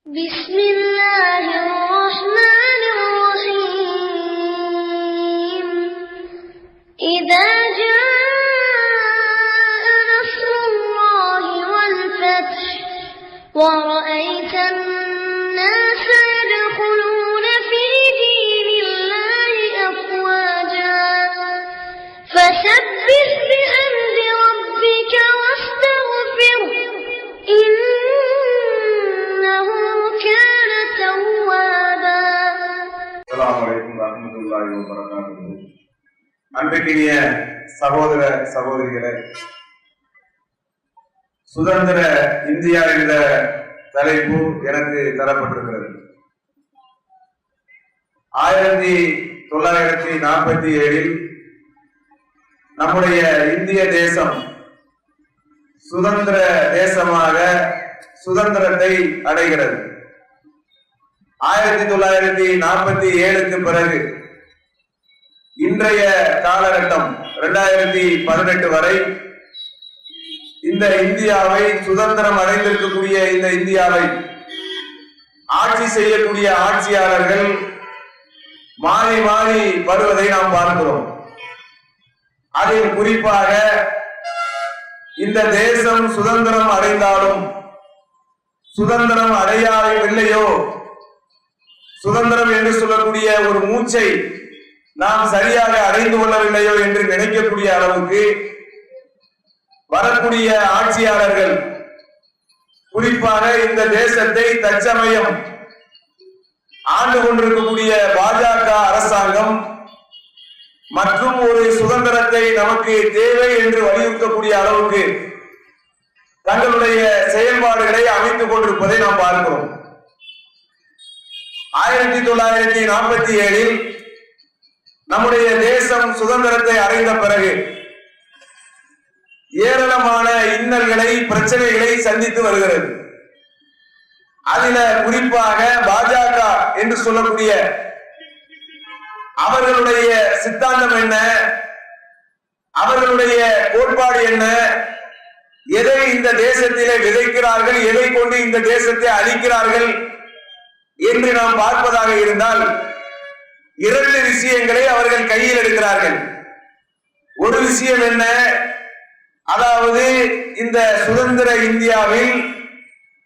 بسم الله الرحمن الرحيم إذا جاء نصر الله والفتح ورأيت الناس يدخلون في دين الله أفواجا فسبح بحمد ربك واستغفره إنه كان توابا. السلام عليكم ورحمة الله وبركاته. அன்பிற்கினிய சகோதர சகோதரிகளே, சுதந்திர இந்தியா என்ற தலைப்பு எனக்கு தரப்பட்டிருக்கிறது. 1947 நம்முடைய இந்திய தேசம் சுதந்திர தேசமாக சுதந்திரத்தை அடைகிறது. 1947க்கு பிறகு இன்றைய காலகட்டம் 2018 வரை இந்த இந்தியாவை சுதந்திரம் அடைந்திருக்கக்கூடிய இந்த இந்தியாவை ஆட்சி செய்யக்கூடிய ஆட்சியாளர்கள் மாறி மாறி வருவதை நாம் பார்க்கிறோம். அதில் குறிப்பாக இந்த தேசம் சுதந்திரம் அடைந்தாலும் சுதந்திரம் அடையவில்லையோ, சுதந்திரம் என்று சொல்லக்கூடிய ஒரு மூச்சை நாம் சரியாக அடைந்து கொள்ளவில்லையோ என்று நினைக்கக்கூடிய அளவுக்கு வரக்கூடிய ஆட்சியாளர்கள், குறிப்பாக இந்த தேசத்தை தற்சமயம் ஆண்டு கொண்டிருக்கக்கூடிய பாஜக அரசாங்கம் மற்றும் ஒரு சுதந்திரத்தை நமக்கு தேவை என்று வலியுறுத்தக்கூடிய அளவுக்கு தங்களுடைய செயல்பாடுகளை அமைத்துக் கொண்டிருப்பதை நாம் பார்க்கிறோம். 1947 நம்முடைய தேசம் சுதந்திரத்தை அடைந்த பிறகு ஏராளமான இன்னல்களை, பிரச்சனைகளை சந்தித்து வருகிறது. அதில குறிப்பாக பாஜக என்று சொல்லக்கூடிய அவர்களுடைய சித்தாந்தம் என்ன, அவர்களுடைய கோட்பாடு என்ன, எதை இந்த தேசத்திலே விதைக்கிறார்கள், எதை கொண்டு இந்த தேசத்தை அழிக்கிறார்கள் என்று நாம் பார்ப்பதாக இருந்தால் 2 விஷயங்களை அவர்கள் கையில் எடுக்கிறார்கள். ஒரு விஷயம் என்ன, அதாவது இந்த சுதந்திர இந்தியாவில்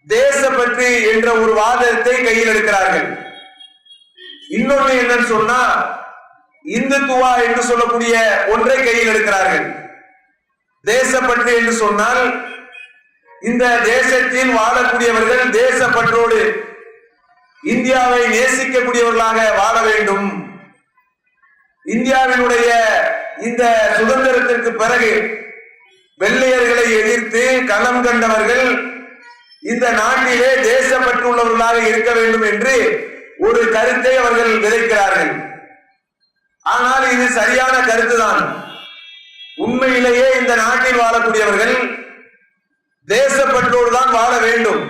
தேசப்பற்று என்ற ஒரு வாதத்தை கையில் எடுக்கிறார்கள். இன்னொன்று என்னன்னு சொன்னா இந்துத்துவா என்று சொல்லக்கூடிய ஒன்றை கையில் எடுக்கிறார்கள். தேசப்பற்று என்று சொன்னால் இந்த தேசத்தில் வாழக்கூடியவர்கள் தேசப்பற்றோடு இந்தியாவை நேசிக்கக்கூடியவர்களாக வாழ வேண்டும். இந்தியாவினுடைய இந்த சுதந்திரத்திற்கு பிறகு வெள்ளையர்களை எதிர்த்து களம் கண்டவர்கள் இந்த நாட்டிலே தேசப்பற்றுள்ளவர்களாக இருக்க வேண்டும் என்று ஒரு கருத்தை அவர்கள் விதைக்கிறார்கள். ஆனால் இது சரியான கருத்துதான். உண்மையிலேயே இந்த நாட்டில் வாழக்கூடியவர்கள் தேசப்பற்றோடு தான் வாழ வேண்டும்,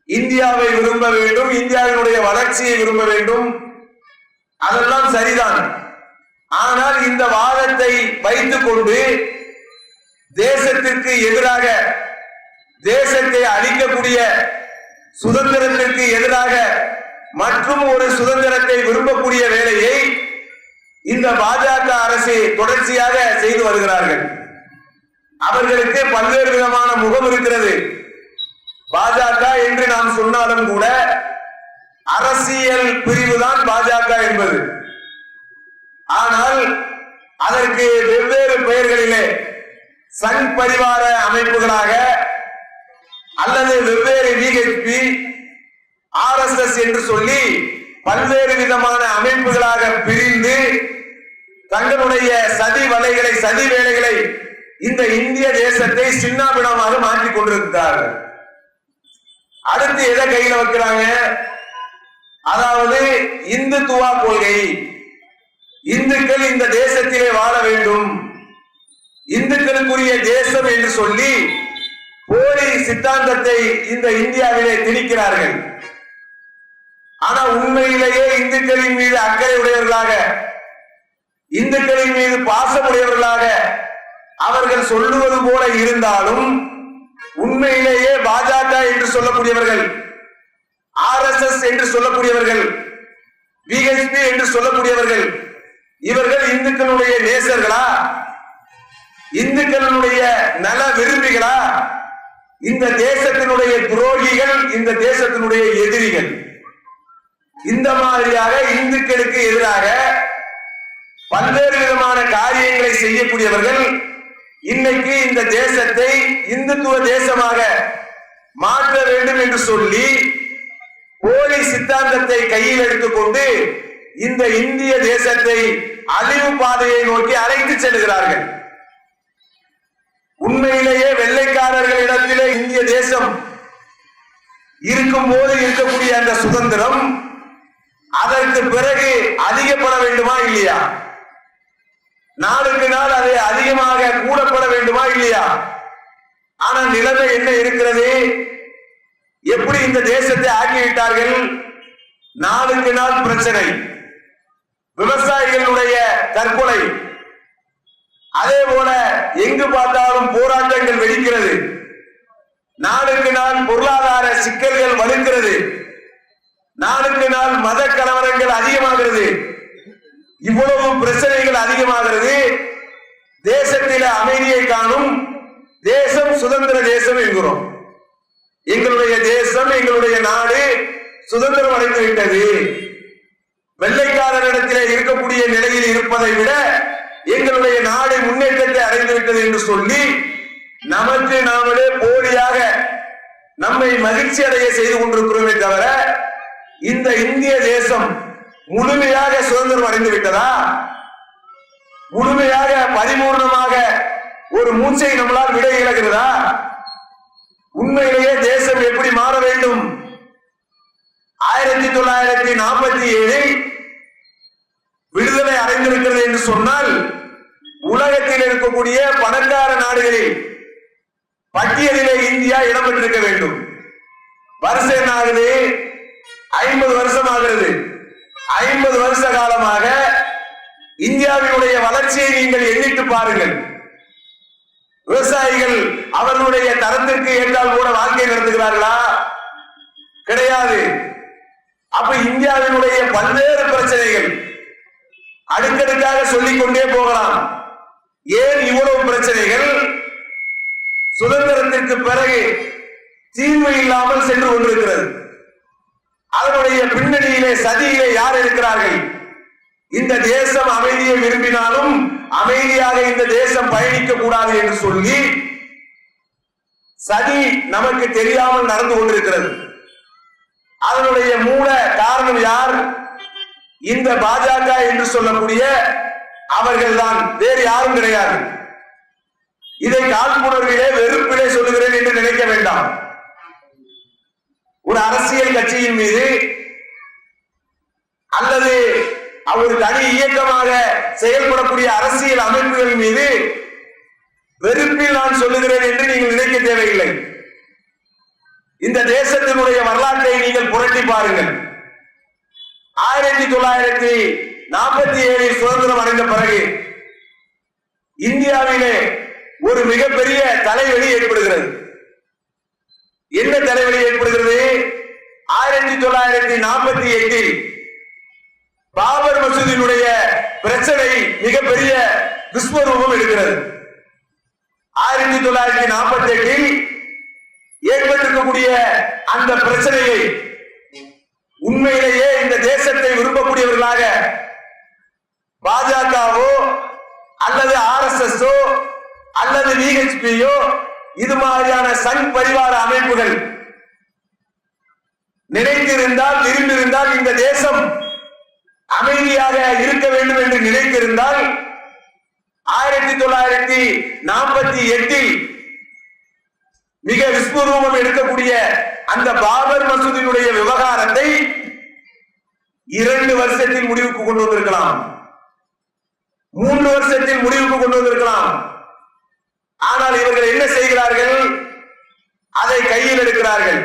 இந்தியாவை விரும்ப வேண்டும், இந்தியாவினுடைய வளர்ச்சியை விரும்ப வேண்டும், அதெல்லாம் சரிதான். ஆனால் இந்த வாதத்தை வைத்துக் கொண்டு தேசத்திற்கு எதிராக, தேசத்தை அழிக்கக்கூடிய சுதந்திரத்திற்கு எதிராக மற்றும் ஒரு சுதந்திரத்தை விரும்பக்கூடிய வேலையை இந்த பாஜக அரசு தொடர்ச்சியாக செய்து வருகிறார்கள். அவர்களுக்கு பல்வேறு விதமான முகம் இருக்கிறது. பாஜக என்று நாம் சொன்னாலும் கூட அரசியல் பிரிவுதான் பாஜக என்பது. ஆனால் அதற்கு வெவ்வேறு பெயர்களிலே சங் பரிவார அமைப்புகளாக அல்லது வெவ்வேறு விஹெச்பி, RSS என்று சொல்லி பல்வேறு விதமான அமைப்புகளாக பிரிந்து தங்களுடைய சதி வலைகளை, சதி வேலைகளை இந்த இந்திய தேசத்தை சின்னாபின்னமாக மாற்றிக் கொண்டிருக்கிறார்கள். அடுத்து எதை கையில வைக்கிறாங்க, அதாவது இந்துத்துவா கொள்கை, இந்துக்கள் இந்த தேசத்திலே வாழ வேண்டும், இந்துக்களுக்குரிய தேசம் என்று சொல்லி போலி சித்தாந்தத்தை இந்த இந்தியாவிலே திணிக்கிறார்கள். ஆனா உண்மையிலேயே இந்துக்களின் மீது அக்கறை உடையவர்களாக, இந்துக்களின் மீது பாசமுடையவர்களாக அவர்கள் சொல்லுவது போல இருந்தாலும் உண்மையிலேயே பாஜக என்று சொல்லக்கூடியவர்கள் RSS என்று சொல்லக்கூடியவர்கள், VHP என்று சொல்லக்கூடியவர்கள், இவர்கள் இந்துக்களுடைய நேசர்களா, இந்துக்களுடைய நல விரும்பிகளா, இந்த தேசத்தினுடைய துரோகிகள், இந்த தேசத்தினுடைய எதிரிகள்? இந்த மாதிரியாக இந்துக்களுக்கு எதிராக பல்வேறு விதமான காரியங்களை செய்யக்கூடியவர்கள் இன்னைக்கு இந்த தேசத்தை இந்துத்துவ தேசமாக மாற்ற வேண்டும் என்று சொல்லி போலி சித்தாந்தத்தை கையில் எடுத்துக்கொண்டு இந்த இந்திய தேசத்தை அழிவு பாதையை நோக்கி அழைத்து செல்கிறார்கள். உண்மையிலேயே வெள்ளைக்காரர்களிடத்திலே இந்திய தேசம் இருக்கும் போது இருக்கக்கூடிய அந்த சுதந்திரம் அதற்கு பிறகு அதிகப்பட வேண்டுமா இல்லையா? நாளுக்கு நாள் அதை அதிகமாக கூடப்பட வேண்டுமா இல்லையா? ஆனா நிலைமை என்ன இருக்கிறது? எப்படி இந்த தேசத்தை ஆக்கிவிட்டார்கள்? நாளுக்கு நாள் பிரச்சனை, விவசாயிகளுடைய தற்கொலை, அதே போல எங்கு பார்த்தாலும் போராட்டங்கள் வெடிக்கிறது, நாளுக்கு நாள் பொருளாதார சிக்கல்கள் வலுக்கிறது, நாளுக்கு நாள் மத கலவரங்கள் அதிகமாகிறது, இவ்வளவு பிரச்சனைகள் அதிகமாகிறது. தேசத்தில அமைதியை காணும். தேசம் சுதந்திர தேசம் என்கிறோம். எங்களுடைய தேசம், எங்களுடைய நாடு சுதந்திரம் அடைந்து விட்டது. வெள்ளைக்காரரிடத்திலே இருக்கக்கூடிய நிலையில் இருப்பதை விட எங்களுடைய நாடு முன்னேற்றத்தை அடைந்து விட்டது என்று சொல்லி நமக்கு நாமளே போலியாக நம்மை மகிழ்ச்சி அடைய செய்து கொண்டிருக்கிறோமே தவிர இந்த இந்திய தேசம் முழுமையாக சுதந்திரம் அடைந்து விட்டதா? முழுமையாக பரிபூர்ணமாக ஒரு மூச்சை நம்மளால் விட இயலுகிறதா? உண்மையிலேயே தேசம் எப்படி மாற வேண்டும்? 1947 விடுதலை அடைந்திருக்கிறது என்று சொன்னால் உலகத்தில் இருக்கக்கூடிய பணக்கார நாடுகளில் பட்டியலிலே இந்தியா இடம்பெற்றிருக்க வேண்டும். வருஷம் என்ன ஆகுது? 50 வருஷம் ஆகிறது. 50 வருஷ காலமாக இந்தியாவினுடைய வளர்ச்சியை நீங்கள் எண்ணிட்டு பாருங்கள். விவசாயிகள் அவர்களுடைய தரத்திற்கு ஏற்றால் கூட வாழ்க்கை நடத்துகிறார்களா? கிடையாது. அப்ப இந்தியாவினுடைய பல்வேறு பிரச்சனைகள் அடுக்கடுக்காக சொல்லிக் கொண்டே போகலாம். ஏன் இவ்வளவு பிரச்சனைகள்? சுதந்திரத்திற்கு பிறகு தீர்வு இல்லாமல் சென்று கொண்டிருக்கிறது. அதனுடைய பின்னணியிலே சதியிலே யார் இருக்கிறார்கள்? இந்த தேசம் அமைதியை விரும்பினாலும் அமைதியாக இந்த தேசம் பயணிக்க கூடாது என்று சொல்லி சதி நமக்கு தெரியாமல் நடந்து கொண்டிருக்கிறது. அதனுடைய மூல காரணம் யார்? இந்த பாஜக என்று சொல்லக்கூடிய அவர்கள் தான், வேறு யாரும் கிடையாது. இதை காழ்ப்புணர்விலே வெறுப்பிலே சொல்லுகிறேன் என்று நினைக்க வேண்டாம். ஒரு அரசியல் கட்சியின் மீது அல்லது ஒரு தனி இயக்கமாக செயல்படக்கூடிய அரசியல் அமைப்புகள் மீது வெறுப்பில் நான் சொல்லுகிறேன் என்று நீங்கள் நினைக்க தேவையில்லை. இந்த தேசத்தினுடைய வரலாற்றை நீங்கள் புரட்டி பாருங்கள். 1947 சுதந்திரம் அடைந்த பிறகு இந்தியாவிலே ஒரு மிகப்பெரிய தலைவலி ஏற்படுகிறது. என்ன தலைவலி ஏற்படுகிறது? 1948 பாபர் மசூதியினுடைய பிரச்சனை மிகப்பெரிய விஸ்வரூபம் எடுக்கிறது. 1948 ஏற்பட்டிருக்கக்கூடிய அந்த பிரச்சனையை உண்மையிலேயே இந்த தேசத்தை விரும்பக்கூடியவர்களாக பாஜகவோ அல்லது RSS அல்லது VHP இது மாதிரியான சங் பரிவார அமைப்புகள் நினைத்திருந்தால், விரும்பியிருந்தால், இந்த தேசம் அமைதியாக இருக்க வேண்டும் என்று நினைத்திருந்தால் 1948 மிக விஸ்வரூபம் எடுக்கக்கூடிய அந்த பாபர் மசூதியினுடைய விவகாரத்தை 2 வருஷத்தில் முடிவுக்கு கொண்டு வந்திருக்கலாம், 3 வருஷத்தில் முடிவுக்கு கொண்டு வந்திருக்கலாம். ஆனால் இவர்கள் என்ன செய்கிறார்கள்? அதை கையில் எடுக்கிறார்கள்.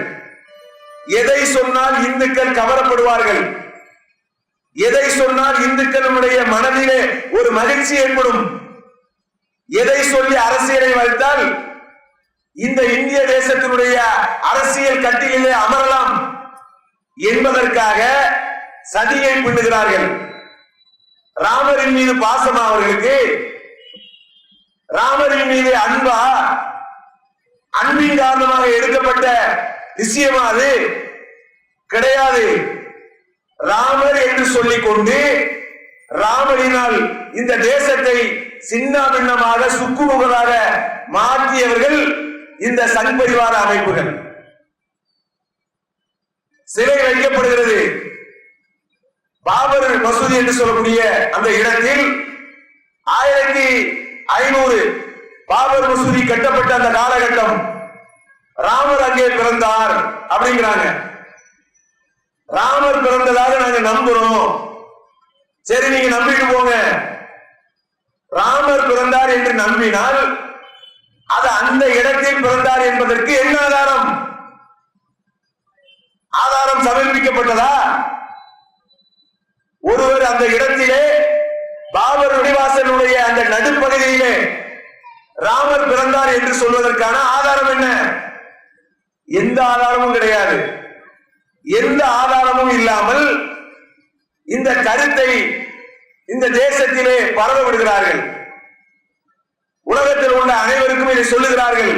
எதை சொன்னால் இந்துக்கள் கவரப்படுவார்கள், எதை சொன்னால் இந்துக்களுடைய மனதிலே ஒரு மகிழ்ச்சி ஏற்படும், எதை சொல்லி அரசியலை வைத்தால் இந்த இந்திய தேசத்தினுடைய அரசியல் கட்டிலே அமரலாம், என்பதற்காக சதியை பின்னுகிறார்கள். ராமரின் மீது பாசமா அவர்களுக்கு? ராமரின் மீது அன்பா? அன்பின் காரணமாக எடுக்கப்பட்ட விஷயமா அது? கிடையாது. ராமர் என்று சொல்லிக் கொண்டு ராமரினால் இந்த தேசத்தை சின்ன பின்னமாக சுக்குமுகலாக மாற்றியவர்கள் இந்த சங் பரிவார அமைப்புகள். சிலை வைக்கப்படுகிறது பாபர் மசூதி என்று சொல்லக்கூடிய அந்த இடத்தில். 1500 பாபர் மசூதி கட்டப்பட்ட அந்த காலகட்டம். ராமர் அங்கே பிறந்தார் அப்படிங்கிறாங்க. ராமர் பிறந்ததாக நாங்க நம்புறோம். சரி, நீங்க நம்பிட்டு போங்க. ராமர் பிறந்தார் என்று நம்பினால் அது அந்த இடத்தில் பிறந்தார் என்பதற்கு என்ன ஆதாரம்? ஆதாரம் சமர்ப்பிக்கப்பட்டதா? ஒருவர் அந்த இடத்திலே பாபர் நுழைவாசலுடைய அந்த நடுப்பகுதியிலே ராமர் பிறந்தார் என்று சொல்வதற்கான ஆதாரம் என்ன? எந்த ஆதாரமும் கிடையாது. எந்த ஆதாரமும் இல்லாமல் இந்த கருத்தை இந்த தேசத்திலே பரவ விடுகிறார்கள். உலகத்தில் உள்ள அனைவருக்கும் இதை சொல்லுகிறார்கள்.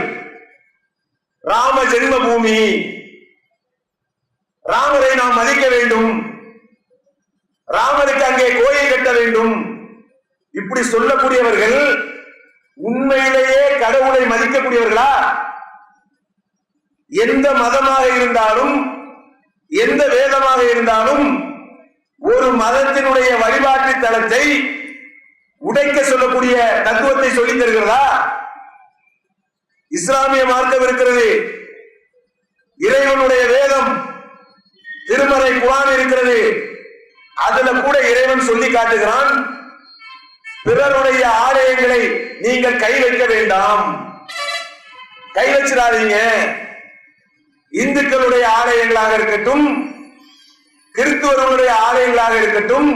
ராம ஜென்ம பூமி, ராமரை நாம் மதிக்க வேண்டும், ராமருக்கு அங்கே கோயில் கட்ட வேண்டும். இப்படி சொல்லக்கூடியவர்கள் உண்மையிலேயே கடவுளை மதிக்கக்கூடியவர்களா? எந்த மதமாக இருந்தாலும் எந்த வேதமாக இருந்தாலும் ஒரு மதத்தினுடைய வழிபாட்டு தளத்தை உடைக்க சொல்லக்கூடிய தத்துவத்தை சொல்லி தருகிறதா? இஸ்லாமிய மார்க்கம் இருக்கிறது, இறைவனுடைய வேதம் திருமறை குர்ஆன் இருக்கிறது. அதுல கூட இறைவன் சொல்லி காட்டுகிறான், பிறருடைய ஆலயங்களை நீங்கள் கை வைக்க வேண்டாம், கை வச்சிடாதீங்க. இந்துக்களுடைய ஆலயங்களாக இருக்கட்டும், கிறிஸ்துவர்களுடைய ஆலயங்களாக இருக்கட்டும்,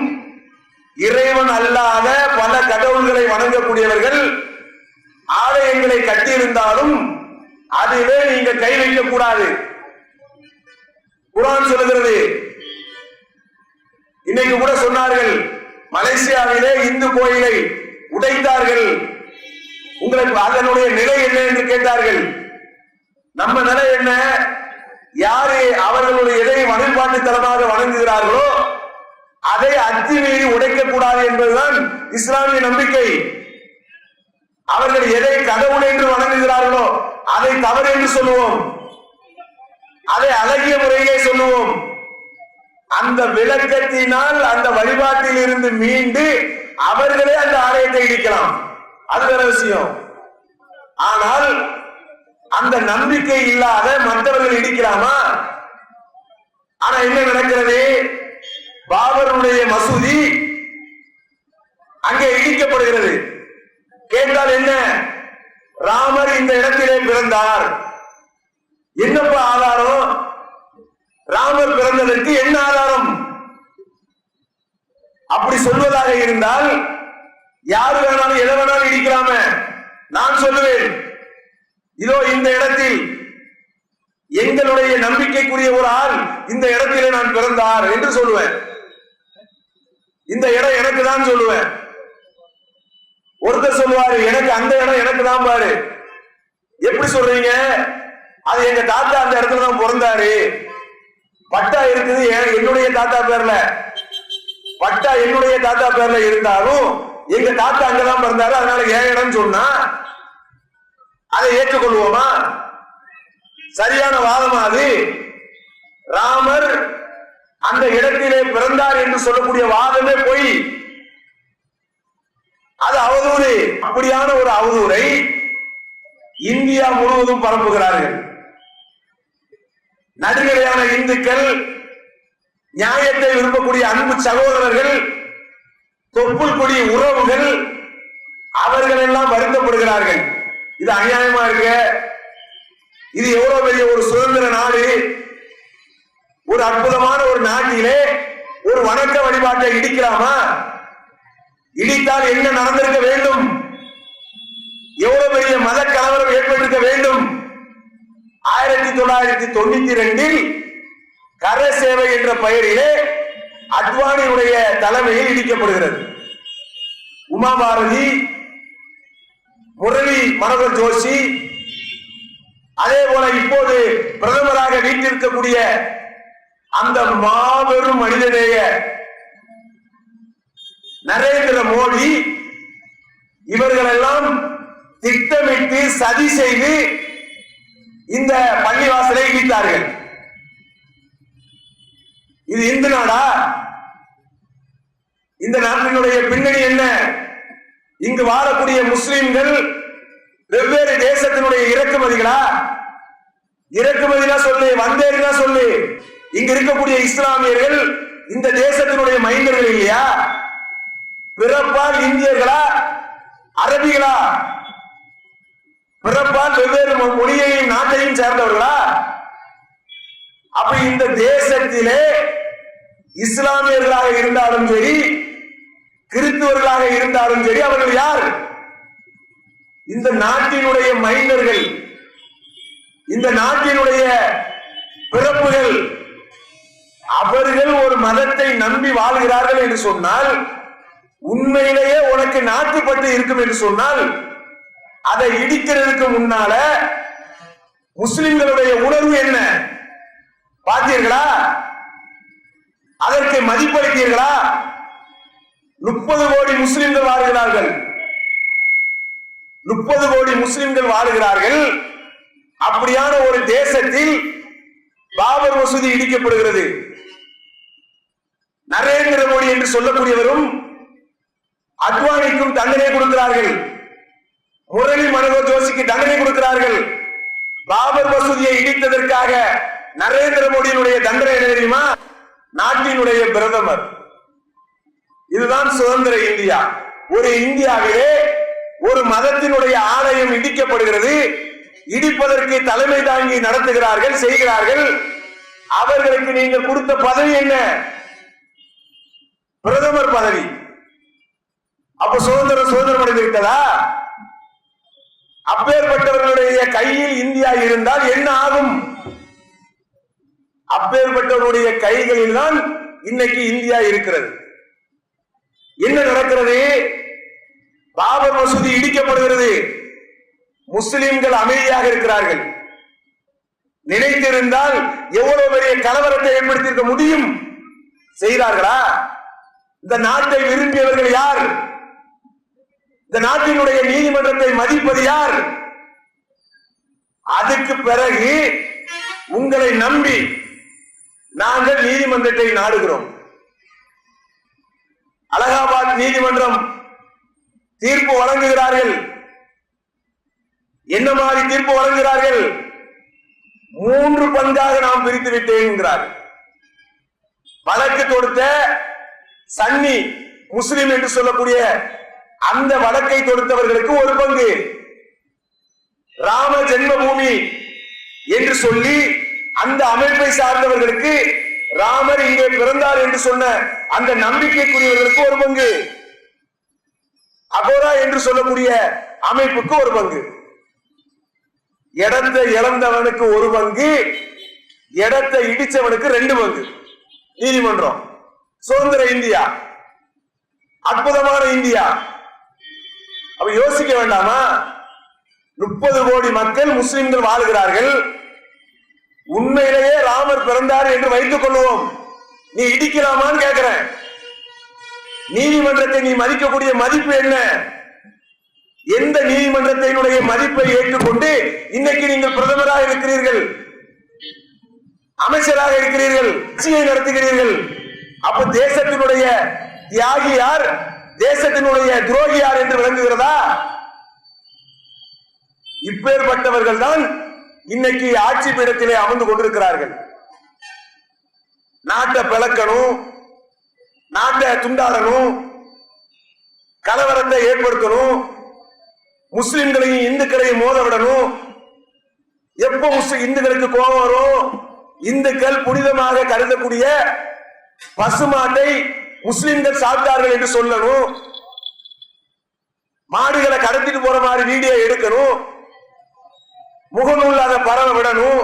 இறைவன் அல்லாத பல கடவுள்களை வணங்கக்கூடியவர்கள் ஆலயங்களை கட்டியிருந்தாலும் அதிலே நீங்க கை வைக்க கூடாது. குர்ஆன் சொல்லுகிறது. இன்னைக்கு கூட சொன்னார்கள், மலேசியாவிலே இந்து கோயிலை உடைத்தார்கள், உங்களுக்கு அதனுடைய நிலை என்ன என்று கேட்டார்கள். நம்ம நிலை என்ன? யாரு அவர்களுடைய எதை வழிபாட்டு தலமாக வணங்குகிறார்களோ அதை அத்துமீறி உடைக்க கூடாது என்பதுதான் இஸ்லாமிய நம்பிக்கை. அவர்கள் எதை கடவுள் என்று வணங்குகிறார்களோ அதை தவறு என்று சொல்லுவோம், அதை அழகிய முறையிலே சொல்லுவோம். அந்த விளக்கத்தினால் அந்த வழிபாட்டில் இருந்து மீண்டு அவர்களே அந்த ஆலயத்தை இடிக்கலாம், அது வேற விஷயம். ஆனால் அந்த நம்பிக்கை இல்லாத மற்றவர்கள் இடிக்கலாமா? ஆனா என்ன நடக்கிறது? பாபருடைய மசூதி அங்கே இடிக்கப்படுகிறது. கேட்டால் என்ன? ராமர் இந்த இடத்திலே பிறந்தார். என்னப்பா ஆதாரம்? ராமர் பிறந்ததற்கு என்ன ஆதாரம்? அப்படி சொல்வதாக இருந்தால் யாரு வேணாலும் எதை வேணாலும் இடிக்கலாம. நான் சொல்லுவேன், இதோ இந்த இடத்தில் எங்களுடைய நம்பிக்கைக்குரிய ஒரு ஆள் இந்த இடத்திலே நான் பிறந்தார் என்று சொல்லுவேன். இந்த இடம் எனக்கு தான் சொல்லுவேன். ஒருத்தர் சொல்லுவாரு, எனக்கு அந்த இடம் எனக்கு தான் பாரு. எப்படி சொல்றீங்க? அது எங்க தாத்தா அந்த இடத்துல தான் பிறந்தாரு, பட்டா இருக்குது என்னுடைய தாத்தா பேர்ல, பட்டா என்னுடைய தாத்தா பேர்ல இருந்தாலும் எங்க தாத்தா அங்கதான் பிறந்தாரு, அதனால ஏன் இடம் சொன்னா அதை ஏற்றுக்கொள்வோமா? சரியான வாதமா அது? ராமர் அந்த இடத்திலே பிறந்தார் என்று சொல்லக்கூடிய வாதமே போய் அது அவதூறு. அப்படியான ஒரு அவதூறை இந்தியா முழுவதும் பரப்புகிறார்கள். நடுநிலையான இந்துக்கள், நியாயத்தை விரும்பக்கூடிய அன்பு சகோதரர்கள், தொப்புள் கொடி உறவுகள், அவர்கள் எல்லாம் வருத்தப்படுகிறார்கள். இது அநியாயமா இருக்கு. இது எவ்வளவு பெரிய ஒரு சுதந்திர நாடு, ஒரு அற்புதமான ஒரு நாட்டிலே ஒரு வணக்க வழிபாட்டை இடிக்கலாமா? இடித்தால் என்ன நடந்திருக்க வேண்டும்? எவ்வளவு பெரிய மத கலவரம் ஏற்பட்டிருக்க வேண்டும்? 1992 கர சேவை என்ற பெயரிலே அத்வானியுடைய தலைமையில் இடிக்கப்படுகிறது. உமா பாரதி, முரளி மனோகர் ஜோஷி, அதே போல இப்போது பிரதமராக வீட்டிருக்கக்கூடிய அந்த மாபெரும் மனிதநேய நரேந்திர மோடி, இவர்கள் எல்லாம் திட்டமிட்டு சதி செய்து இந்த பள்ளிவாசலை இடித்தார்கள். இது இந்து நாடா? இந்த நாட்டினுடைய பின்னணி என்ன? இங்கு வாழக்கூடிய முஸ்லிம்கள் வெவ்வேறு தேசத்தினுடைய இறக்குமதிகளா? இறக்குமதினா சொல்லு, வந்தேறினா சொல்லு. இங்க இருக்கக்கூடிய இஸ்லாமியர்கள் இந்த தேசத்தினுடைய மைந்தர்கள் இல்லையா? பிறப்பால் இந்தியர்களா, அரபிகளா? பிறப்பால் வெவ்வேறு மொழியையும் நாட்டையும் சேர்ந்தவர்களா? அப்ப இந்த தேசத்திலே இஸ்லாமியர்களாக இருந்தாலும் சரி, கிறிஸ்துவர்களாக இருந்தாலும் சரி, அவர்கள் யார்? இந்த நாட்டினுடைய மைந்தர்கள், இந்த நாட்டினுடைய பிறப்புகள். அவர்கள் ஒரு மதத்தை நம்பி வாழ்கிறார்கள் என்று சொன்னால், உண்மையிலேயே உனக்கு நாட்டுப்பற்று இருக்கும் என்று சொன்னால், அதை இடிக்கிறதுக்கு முன்னால முஸ்லிம்களுடைய உணர்வு என்ன பார்த்தீர்களா? அதற்கு மதிப்பளித்தீர்களா? 30 கோடி முஸ்லிம்கள் வாழ்கிறார்கள். 30 கோடி முஸ்லிம்கள் வாழ்கிறார்கள். அப்படியான ஒரு தேசத்தில் பாபர் மசூதி இடிக்கப்படுகிறது. நரேந்திர மோடி என்று சொல்லக்கூடியவரும் அத்வானிக்கும் தண்டனை கொடுக்கிறார்கள். முரளி மனோகர் ஜோஷிக்கு தண்டனை கொடுக்கிறார்கள். பாபர் மசூதியை இடித்ததற்காக நரேந்திர மோடியினுடைய தண்டனை என்ன தெரியுமா? நாட்டினுடைய பிரதமர். இதுதான் சுதந்திர இந்தியா. ஒரு இந்தியாவிலே ஒரு மதத்தினுடைய ஆலயம் இடிக்கப்படுகிறது. இடிப்பதற்கு தலைமை தாங்கி நடத்துகிறார்கள், செய்கிறார்கள். அவர்களுக்கு நீங்கள் கொடுத்த பதவி என்ன? பிரதமர் பதவி. அப்ப சுதந்திரம் அடைந்து விட்டதா? அப்பேற்பட்டவர்களுடைய கையில் இந்தியா இருந்தால் என்ன ஆகும்? அப்பேற்பட்டவருடைய கைகளில் தான் இன்னைக்கு இந்தியா இருக்கிறது. என்ன நடக்கிறது? பாபர் மசூதி இடிக்கப்படுகிறது. முஸ்லிம்கள் அமைதியாக இருக்கிறார்கள். நினைத்திருந்தால் எவ்வளவு பெரிய கலவரத்தை ஏற்படுத்தியிருக்க முடியும். செய்கிறார்களா? இந்த நாட்டை விரும்பியவர்கள் யார்? இந்த நாட்டினுடைய நீதிமன்றத்தை மதிப்பது யார்? அதுக்கு பிறகு உங்களை நம்பி நாங்கள் நீதிமன்றத்தை நாடுகிறோம். அலகாபாத் நீதிமன்றம் தீர்ப்பு வழங்குகிறார்கள். என்ன மாதிரி தீர்ப்பு வழங்குகிறார்கள்? 3 பங்காக நாம் பிரித்து விட்டேன் என்கிறார். வழக்கு தொடுத்த சன்னி முஸ்லிம் என்று சொல்லக்கூடிய அந்த வழக்கை தொடுத்தவர்களுக்கு 1 பங்கு, ராம ஜென்மபூமி என்று சொல்லி அந்த அமைப்பை சார்ந்தவர்களுக்கு, ராமர் இங்கே பிறந்தார் என்று சொன்ன அந்த நம்பிக்கைக்குரியவர்களுக்கு 1 பங்கு, அகோரா என்று சொல்லக்கூடிய அமைப்புக்கு 1 பங்கு, இடத்தை இழந்தவனுக்கு 1 பங்கு, இடத்தை இடிச்சவனுக்கு 2 பங்கு. நீதிமன்றம். சுதந்திர இந்தியா, அற்புதமான இந்தியா. அப்ப யோசிக்க வேண்டாமா? 30 கோடி மக்கள் முஸ்லிம்கள் வாழ்கிறார்கள். உண்மையிலேயே ராமர் பிறந்தார் என்று வைத்துக் கொள்வோம். நீ இடிக்கலாமான்னு கேட்கிறேன். நீதிமன்றத்தை நீ மதிக்கக்கூடிய மதிப்பு என்ன? எந்த நீதிமன்றத்தினுடைய மதிப்பை ஏற்றுக்கொண்டு இன்னைக்கு நீங்கள் பிரதமராக இருக்கிறீர்கள், அமைச்சராக இருக்கிறீர்கள், கட்சியை நடத்துகிறீர்கள்? அப்ப தேசத்தினுடைய தியாகி யார், தேசத்தினுடைய துரோகி யார் என்று விளங்குகிறதா? இப்பேற்பட்டவர்கள் தான் இன்னைக்கு ஆட்சி பீடத்திலே அமர்ந்து கொண்டிருக்கிறார்கள். நாட்டை பிளக்கணும், நாட்டை துண்டாடணும், கலவரத்தை ஏற்படுத்தணும், முஸ்லிம்களையும் இந்துக்களையும் மோத விடணும். எப்ப இந்துக்களுக்கு கோபம் வரும்? இந்துக்கள் புனிதமாக கருதக்கூடிய பசுமாட்டை முஸ்லிம்கள் சாப்பிட்டார்கள் என்று சொல்லணும். மாடுகளை கடத்திட்டு போற மாதிரி வீடியோ எடுக்கணும், முகநூல் அதை பரவ விடணும்.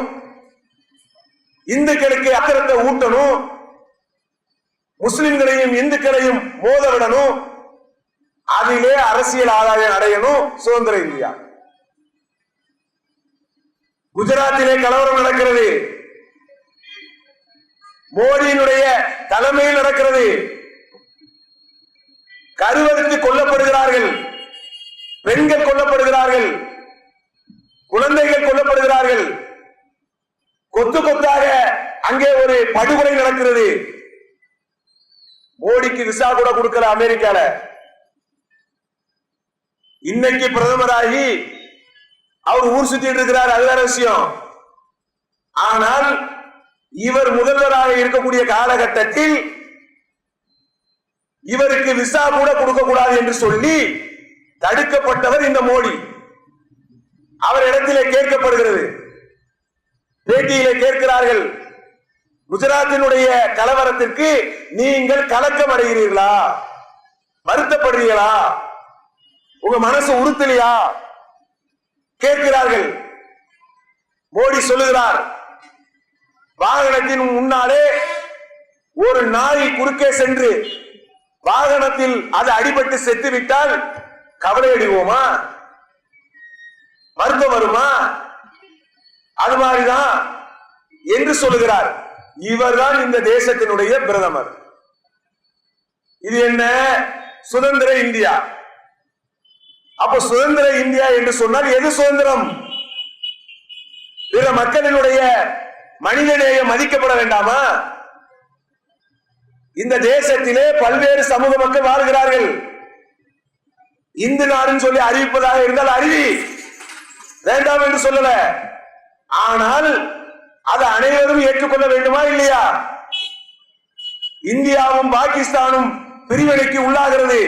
இந்துக்களுக்கு அக்கறத்தை ஊட்டணும், முஸ்லிம்களையும் இந்துக்களையும் மோத விடணும், அதிலே அரசியல் ஆதாயம் அடையணும். சுதந்திர இந்தியா. குஜராத்திலே கலவரம் நடக்கிறது, மோடியினுடைய தலைமையில் நடக்கிறது. கருவறுத்து கொல்லப்படுகிறார்கள், பெண்கள் கொல்லப்படுகிறார்கள், குழந்தைகள் கொல்லப்படுகிறார்கள். கொத்து கொத்தாக அங்கே ஒரு படுகொலை நடக்கிறது. மோடிக்கு விசா கூட கொடுக்கல அமெரிக்கால. இன்னைக்கு பிரதமராகி அவர் ஊர் சுத்திட்டு இருக்கிறார், அது வேற விஷயம். ஆனால் இவர் முதல்வராக இருக்கக்கூடிய காலகட்டத்தில் இவருக்கு விசா கூட கொடுக்க கூடாது என்று சொல்லி தடுக்கப்பட்டவர் இந்த மோடி. அவர் இடத்திலே கேட்கப்படுகிறது, பேட்டியிலே கேட்கிறார்கள், குஜராத்தினுடைய கலவரத்திற்கு நீங்கள் கலக்கம் அடைகிறீர்களா, வருத்தப்படுறீர்களா, உங்க மனசு உறுத்தலையா கேட்கிறார்கள். மோடி சொல்லுகிறார், வாகனத்தின் முன்னாலே ஒரு நாய் குறுக்கே சென்று வாகனத்தில் அது அடிபட்டு செத்து விட்டால் கவலை அடைவோமா, வருத்தம் வருமா? அது மாதிரிதான் என்று சொல்லுகிறார். இவர்தான் இந்த தேசத்தினுடைய பிரதமர். இது என்ன? சுதந்திர இந்தியா. அப்ப சுதந்திர இந்தியா என்று சொன்னால் எது சுதந்திரம்? பிற மக்களினுடைய மனிதநேயம் மதிக்கப்பட வேண்டாமா? இந்த தேசத்திலே பல்வேறு சமூக மக்கள் வாழ்கிறார்கள். இந்து நாடுன்னு சொல்லி அறிவிப்பதாக இருந்தால் அறிவி, வேண்டாம் என்று சொல்லல. ஆனால் அது அனைவரும் ஏற்றுக்கொள்ள வேண்டுமா இல்லையா? இந்தியாவும் பாகிஸ்தானும் பிரிவினைக்கு உள்ளாகிறது.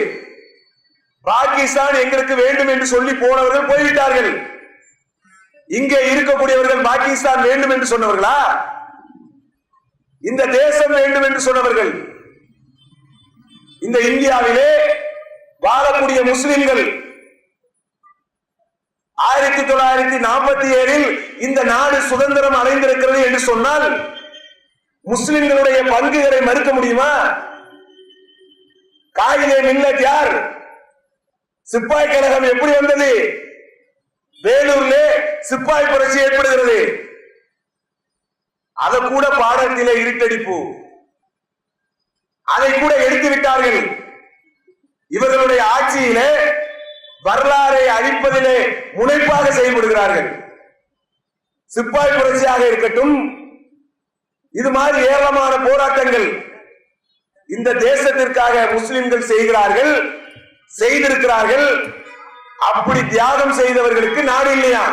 பாகிஸ்தான் எங்களுக்கு வேண்டும் என்று சொல்லி போனவர்கள் போய்விட்டார்கள். இங்கே இருக்கக்கூடியவர்கள் பாகிஸ்தான் வேண்டும் என்று சொன்னவர்களா? இந்த தேசம் வேண்டும் என்று சொன்னவர்கள். இந்த இந்தியாவிலே வாழக்கூடிய முஸ்லிம்கள் 1947 இந்த நாடு சுதந்திரம் அடைந்திருக்கிறது என்று சொன்னால் முஸ்லிம்களுடைய பங்குகளை மறுக்க முடியுமா? காயிதே மில்லத் யார்? சிப்பாய் கழகம் எப்படி வந்தது? வேலூர்ல சிப்பாய் புரட்சி ஏற்படுகிறது. அதை கூட பாடத்திலே இருட்டடிப்பு, அதை கூட எடுத்து விட்டார்கள். இவர்களுடைய ஆட்சியிலே வரலாறை அழிப்பதிலே முனைப்பாக செயல்படுகிறார்கள். சிப்பாய் புரட்சியாக இருக்கட்டும், இது மாதிரி ஏராளமான போராட்டங்கள் இந்த தேசத்திற்காக முஸ்லிம்கள் செய்கிறார்கள், செய்திருக்கிறார்கள். அப்படி தியாகம் செய்தவர்களுக்கு நாடு இல்லையா?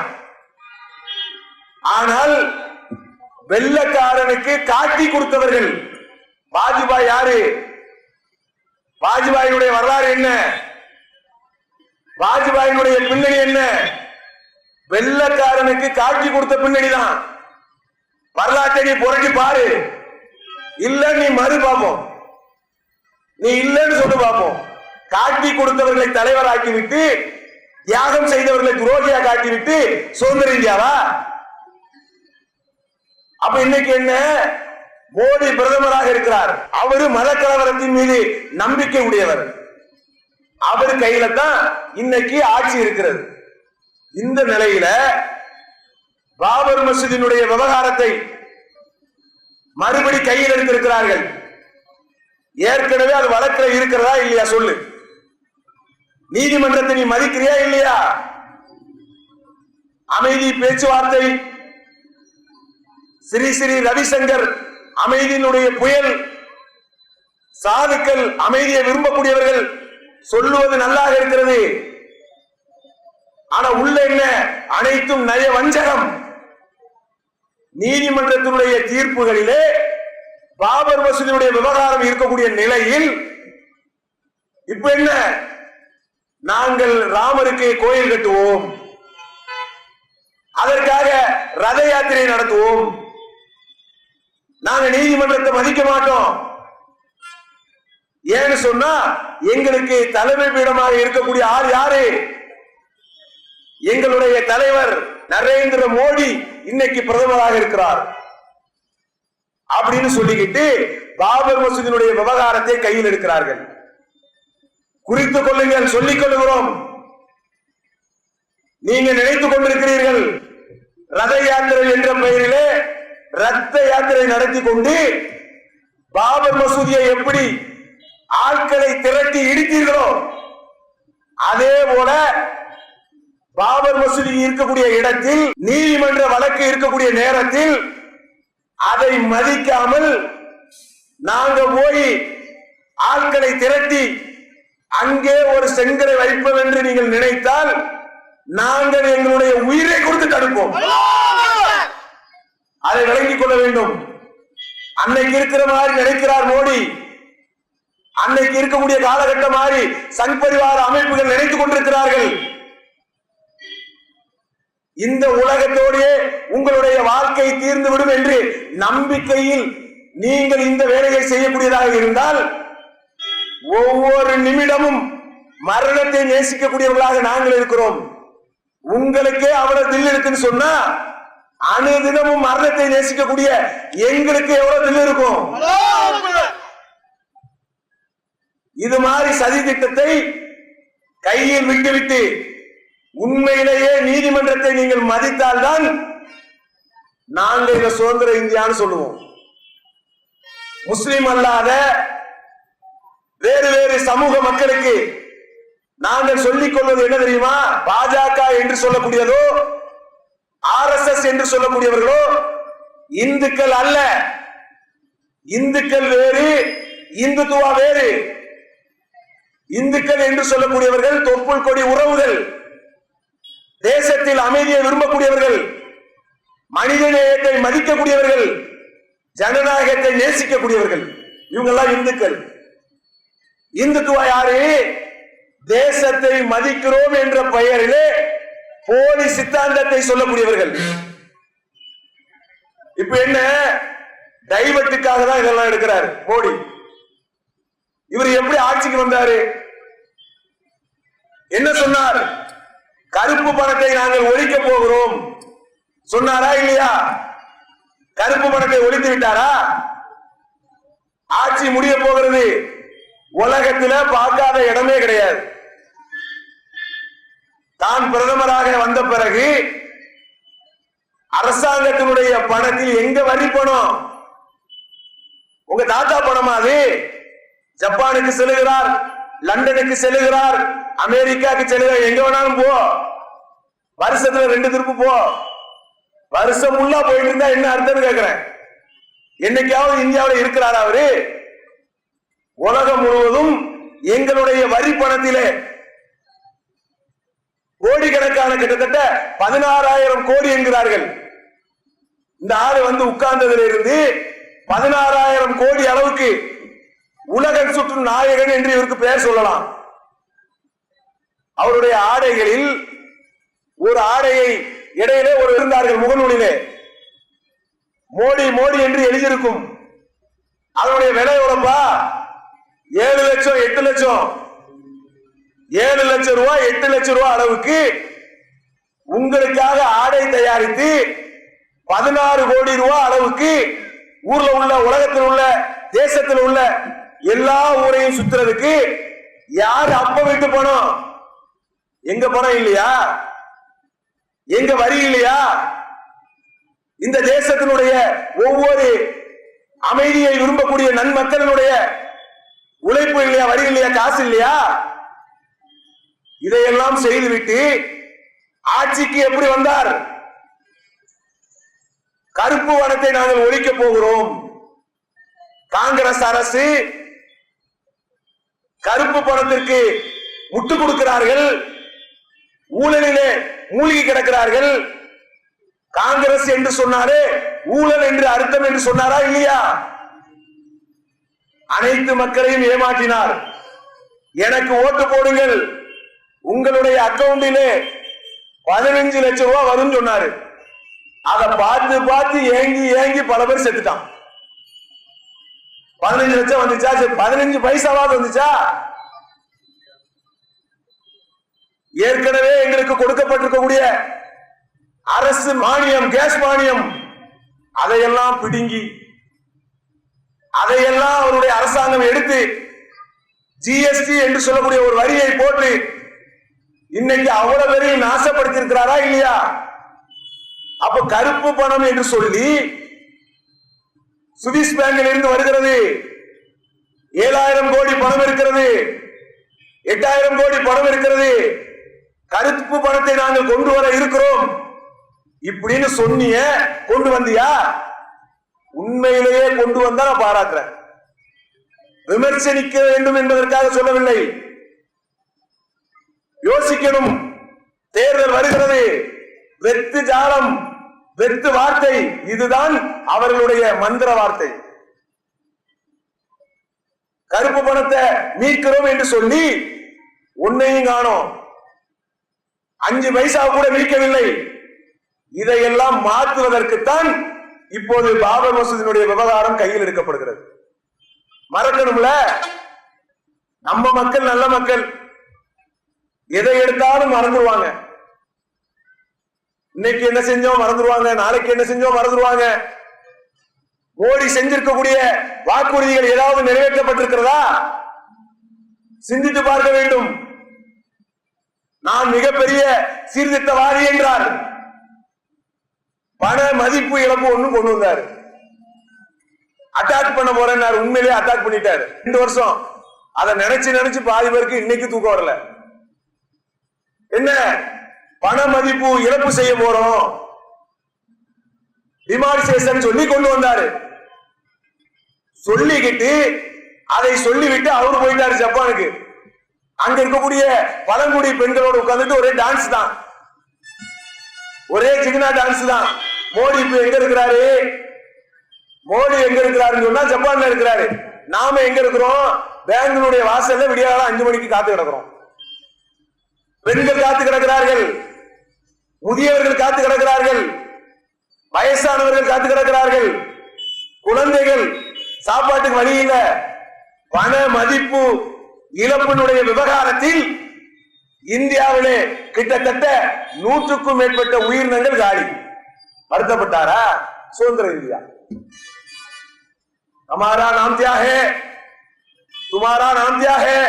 ஆனால் வெள்ளக்காரனுக்கு காட்டி கொடுத்தவர்கள் வாஜ்பாய் யாரு? வாஜ்பாயினுடைய வரலாறு என்ன? வாஜ்பாயினுடைய பின்னணி என்ன? வெள்ளக்காரனுக்கு காட்சி கொடுத்த பின்னணிதான். வரலாற்றை நீ புரட்டி பாரு, இல்ல நீ மறு பார்ப்போம், நீ இல்லன்னு சொல்லு பார்ப்போம். காட்டி கொடுத்தவர்களை தலைவராக்கி விட்டு தியாகம் செய்தவர்களை துரோகியா காட்டிவிட்டு சுதந்திர இந்தியாவா? அப்ப இன்னைக்கு என்ன? மோடி பிரதமராக இருக்கிறார், அவரு மத கலவரத்தின் மீது நம்பிக்கை உடையவர். அவர் கையில தான் இன்னைக்கு ஆட்சி இருக்கிறது. இந்த நிலையில பாபர் மசூதியினுடைய விவகாரத்தை மறுபடி கையில் எடுத்திருக்கிறார்கள். ஏற்கனவே அது வழக்கில் இருக்கிறதா இல்லையா சொல்லு? நீதிமன்றத்தை நீ மதிக்கிறியா இல்லையா? அமைதி பேச்சுவார்த்தை, ஸ்ரீ ஸ்ரீ ரவிசங்கர் அமைதியினுடைய புயல், சாதுக்கள் அமைதியை விரும்பக்கூடியவர்கள் சொல்லுவது நல்லாக இருக்கிறது. ஆனா உள்ள என்ன? அனைத்தும் நய வஞ்சகம். நீதிமன்றத்தினுடைய தீர்ப்புகளிலே பாபர் மசூதியுடைய விவகாரம் இருக்கக்கூடிய நிலையில் இப்ப என்ன? நாங்கள் ராமருக்கு கோயில் கட்டுவோம், அதற்காக ரத யாத்திரை நடத்துவோம், நாங்க நீதிமன்றத்தை மதிக்க மாட்டோம். ஏன்னு சொன்னா எங்களுக்கு தலைமை பீடமாக இருக்கக்கூடிய ஆள் யாரு? எங்களுடைய தலைவர் நரேந்திர மோடி இன்னைக்கு பிரதமராக இருக்கிறார். அப்படின்னு சொல்லிக்கிட்டு பாபர் மசூதியினுடைய விவகாரத்தை கையில் எடுக்கிறார்கள். குறித்துக் கொள்ளுங்கள், சொல்லிக் கொள்கிறோம். நீங்க நினைத்துக் கொண்டிருக்கிறீர்கள் ரத யாத்திரை என்ற பெயரிலே ரத்த யாத்திரை நடத்தி கொண்டு பாபர் மசூதியை எப்படி ஆட்களை திரட்டி இடித்தீர்களோ அதே போல பாபர் மசூதி இருக்கக்கூடிய இடத்தில் நீதிமன்ற வழக்கு இருக்கக்கூடிய நேரத்தில் அதை மதிக்காமல் நாங்க போய் ஆட்களை திரட்டி அங்கே ஒரு செங்கலை வைப்போம் என்று நீங்கள் நினைத்தால் நாங்கள் எங்களுடைய உயிரை கொடுத்து தடுப்போம். அதை விளங்கிக் கொள்ள வேண்டும். அன்னைக்கு இருக்கிற மாதிரி நினைக்கிறார் மோடி, அன்னைக்கு இருக்கக்கூடிய காலகட்டம் மாதிரி சங் பரிவார அமைப்புகள் நினைத்துக் கொண்டிருக்கிறார்கள். இந்த உலகத்தோடையே உங்களுடைய வாழ்க்கை தீர்ந்துவிடும் என்று நம்பிக்கையில் நீங்கள் இந்த வேலையை செய்யக்கூடியதாக இருந்தால் ஒவ்வொரு நிமிடமும் மரணத்தை நேசிக்கக்கூடியவர்களாக நாங்கள் இருக்கிறோம். உங்களுக்கே அவ்வளவு தில் இருக்குன்னு சொன்னா அனுதினமும் மரணத்தை நேசிக்கக்கூடிய எங்களுக்கு எவ்வளவு தில் இருக்கும்? இது மாதிரி சதி திட்டத்தை கையில் விட்டுவிட்டு உண்மையிலேயே நீதிமன்றத்தை நீங்கள் மதித்தால்தான் நாங்கள் இந்த சுதந்திர இந்தியான்னு சொல்லுவோம். முஸ்லிம் அல்லாத வேறு வேறு சமூக மக்களுக்கு நாங்கள் சொல்லிக் கொள்வது என்ன தெரியுமா? பாஜக என்று சொல்லக்கூடியதோ RSS என்று சொல்லக்கூடியவர்களோ இந்துக்கள் அல்ல. இந்துக்கள் வேறு, இந்துத்துவா வேறு. இந்துக்கள் என்று சொல்லக்கூடியவர்கள் தொப்புள் கொடி உறவுகள், தேசத்தில் அமைதியை விரும்பக்கூடியவர்கள், மனித நேயத்தை மதிக்கக்கூடியவர்கள், ஜனநாயகத்தை நேசிக்கக்கூடியவர்கள். இவங்கெல்லாம் இந்துக்கள். இந்துத்துவா யாரு? தேசத்தை மதிக்கிறோம் என்ற பெயரிலே போலி சித்தாந்தத்தை சொல்லக்கூடியவர்கள். இப்ப என்ன டைவர்ட்டுக்காக தான் இதெல்லாம் எடுக்கிறார் மோடி. இவர் எப்படி ஆட்சிக்கு வந்தாரு? என்ன சொன்னார்? கருப்பு பணத்தை நாங்கள் ஒழிக்க போகிறோம் சொன்னாரா இல்லையா? கருப்பு பணத்தை ஒழித்து விட்டாரா? ஆட்சி முடிய போகிறது. உலகத்தில் பார்க்காத இடமே கிடையாது. தான் பிரதமராக வந்த பிறகு அரசாங்கத்தினுடைய பணத்தில் எங்க வரி பணம்? உங்க தாத்தா பணமா அது? ஜப்பானுக்கு செல்லுகிறார், லண்டனுக்கு செல்லுகிறார், அமெரிக்காவுக்கு செல்லுகிறார், எங்க வேணாலும் போ, வருஷத்துல 2 திருப்பு போ. வருஷம் முள்ளா போயிட்டு இருந்தா என்ன அர்த்தம் கேட்கிறேன். என்னைக்காவது இந்தியாவில் இருக்கிறார் அவரு? உலகம் முழுவதும் எங்களுடைய வரி பணத்திலே கோடிக்கணக்கான கிட்டத்தட்ட 16,000 கோடி என்கிறார்கள். இந்த ஆளு வந்து உட்கார்ந்ததில் இருந்து 16,000 கோடி அளவுக்கு உலகம் சுற்றும் நாயகன் என்று இவருக்கு பெயர் சொல்லலாம். அவருடைய ஆடைகளில் ஒரு ஆடையை இடையிலே ஒரு இருந்தார்கள் முகநூலிலே மோடி மோடி என்று எழுதியிருக்கும். அதனுடைய விலை எவ்வளவுப்பா? 7 லட்சம் 8 லட்சம் 7 லட்சம் ரூபாய் 8 லட்சம் ரூபாய் அளவுக்கு உங்களுக்காக ஆடை தயாரித்து 16 கோடி ரூபாய் அளவுக்கு ஊர்ல உள்ள, உலகத்தில் உள்ள, தேசத்தில் உள்ள எல்லா ஊரையும் சுத்துறதுக்கு யாரு அப்ப விட்டு பணம்? எங்க பணம் இல்லையா? எங்க வரி இல்லையா? இந்த தேசத்தினுடைய ஒவ்வொரு அமைதியை விரும்பக்கூடிய நன்மக்களினுடைய உழைப்பு இல்லையா? வரி இல்லையா? காசு இல்லையா? இதையெல்லாம் செய்துவிட்டு ஆட்சிக்கு எப்படி வந்தார்? கருப்பு பணத்தை நாங்கள் ஒழிக்க போகிறோம். காங்கிரஸ் அரசு கருப்பு பணத்திற்கு முட்டு கொடுக்கிறார்கள், ஊழலிலே மூழ்கி கிடக்கிறார்கள். காங்கிரஸ் என்று சொன்னாரே ஊழல் என்று அர்த்தம் என்று சொன்னாரா இல்லையா? அனைத்து மக்களையும் ஏமாற்றினார். எனக்கு ஓட்டு போடுங்கள், உங்களுடைய அக்கவுண்டிலே 15 லட்சம் ரூபாய் வரும் சொன்னாரு. அதை பார்த்து பார்த்து ஏங்கி ஏங்கி பல பேர் செத்துட்டான். 15 லட்சம் வந்துச்சா? 15 பைசாவாவது வந்துச்சா? ஏற்கனவே எங்களுக்கு கொடுக்கப்பட்டிருக்கக்கூடிய அரசு மானியம், கேஸ் மானியம், அதையெல்லாம் பிடுங்கி அதையெல்லாம் அவருடைய அரசாங்கம் எடுத்து ஜிஎஸ்டி என்று சொல்லக்கூடிய ஒரு வரியை போட்டு இன்னைக்கு அவ்வளவு பேரையும் நாசப்படுத்தியிருக்கிறாரா இல்லையா? அப்ப கருப்பு பணம் என்று சொல்லி சுவிஸ் பேங்கில் இருந்து வருகிறது. 7,000 கோடி பணம் இருக்கிறது, 8,000 கோடி பணம் இருக்கிறது, கருப்பு பணத்தை நாங்கள் கொண்டு வர இருக்கிறோம் இப்படின்னு சொன்னிய, கொண்டு வந்தியா? உண்மையிலேயே கொண்டு வந்தா நான் பாராட்டுறேன். விமர்சனிக்க வேண்டும் என்பதற்காக சொல்லவில்லை. யோசிக்கணும். தேர்தல் வருகிறது, வெத்து ஜாலம், வெத்து வார்த்தை, இதுதான் அவர்களுடைய மந்திர வார்த்தை. கருப்பு பணத்தை மீட்கிறோம் என்று சொல்லி ஒன்னையும் காணோம், 5 பைசா கூட மீட்கவில்லை. இதையெல்லாம் மாற்றுவதற்குத்தான் இப்போது பாபர் மசூதியினுடைய விவகாரம் கையில் எடுக்கப்படுகிறது. மறக்கணும்ல, நம்ம மக்கள் நல்ல மக்கள், எதை எடுத்தாலும் மறந்துடுவாங்க. இன்னைக்கு என்ன செஞ்சோம் மறந்துடுவாங்க, நாளைக்கு என்ன செஞ்சோம் மறந்துடுவாங்க. மோடி செஞ்சிருக்கக்கூடிய வாக்குறுதிகள் ஏதாவது நிறைவேற்றப்பட்டிருக்கிறதா? சிந்தித்து பார்க்க வேண்டும். நான் மிகப்பெரிய சீர்திருத்தவாதி என்றார். பண மதிப்பு இழப்பு ஒண்ணும் கொண்டு வந்தார். அட்டாக் பண்ண போறேன், உண்மையிலேயே அட்டாக் பண்ணிட்டாரு. 2 வருஷம் அதை நினைச்சு பாதி பேருக்கு இன்னைக்கு தூக்கம் வரல. என்ன பண மதிப்பு இழப்பு செய்ய போறோம், டிமானிசேஷன் சொல்லி கொண்டு வந்தாரு. சொல்லிக்கிட்டு அதை சொல்லிவிட்டு அவரு போயிட்டாரு ஜப்பானுக்கு. அங்க இருக்கக்கூடிய பழங்குடி பெண்களோடு உட்கார்ந்துட்டு ஒரே டான்ஸ் தான், ஒரே சிக்னா டான்ஸ் தான். மோடி இப்ப எங்க இருக்கிறாரு? மோடி எங்க இருக்கிறாருன்னு சொன்னா ஜப்பான்ல இருக்கிறாரு. நாம எங்க இருக்கிறோம்? பெங்களூருடைய வாசல்ல விடியால 5 மணிக்கு காத்து கிடக்கிறோம். பெண்கள் காத்து கிடக்கிறார்கள், முதியவர்கள் காத்து கிடக்கிறார்கள், வயசானவர்கள் காத்து கிடக்கிறார்கள், குழந்தைகள் சாப்பாட்டுக்கு வழி இல்ல. பண மதிப்பு இழப்பினுடைய விவகாரத்தில் இந்தியாவிலே கிட்டத்தட்ட 100க்கும் மேற்பட்ட உயிரினங்கள் காலி. வருத்தப்பட்டாரா? சுதந்திர இந்தியா. हमारा नाम क्या है, तुम्हारा नाम क्या है,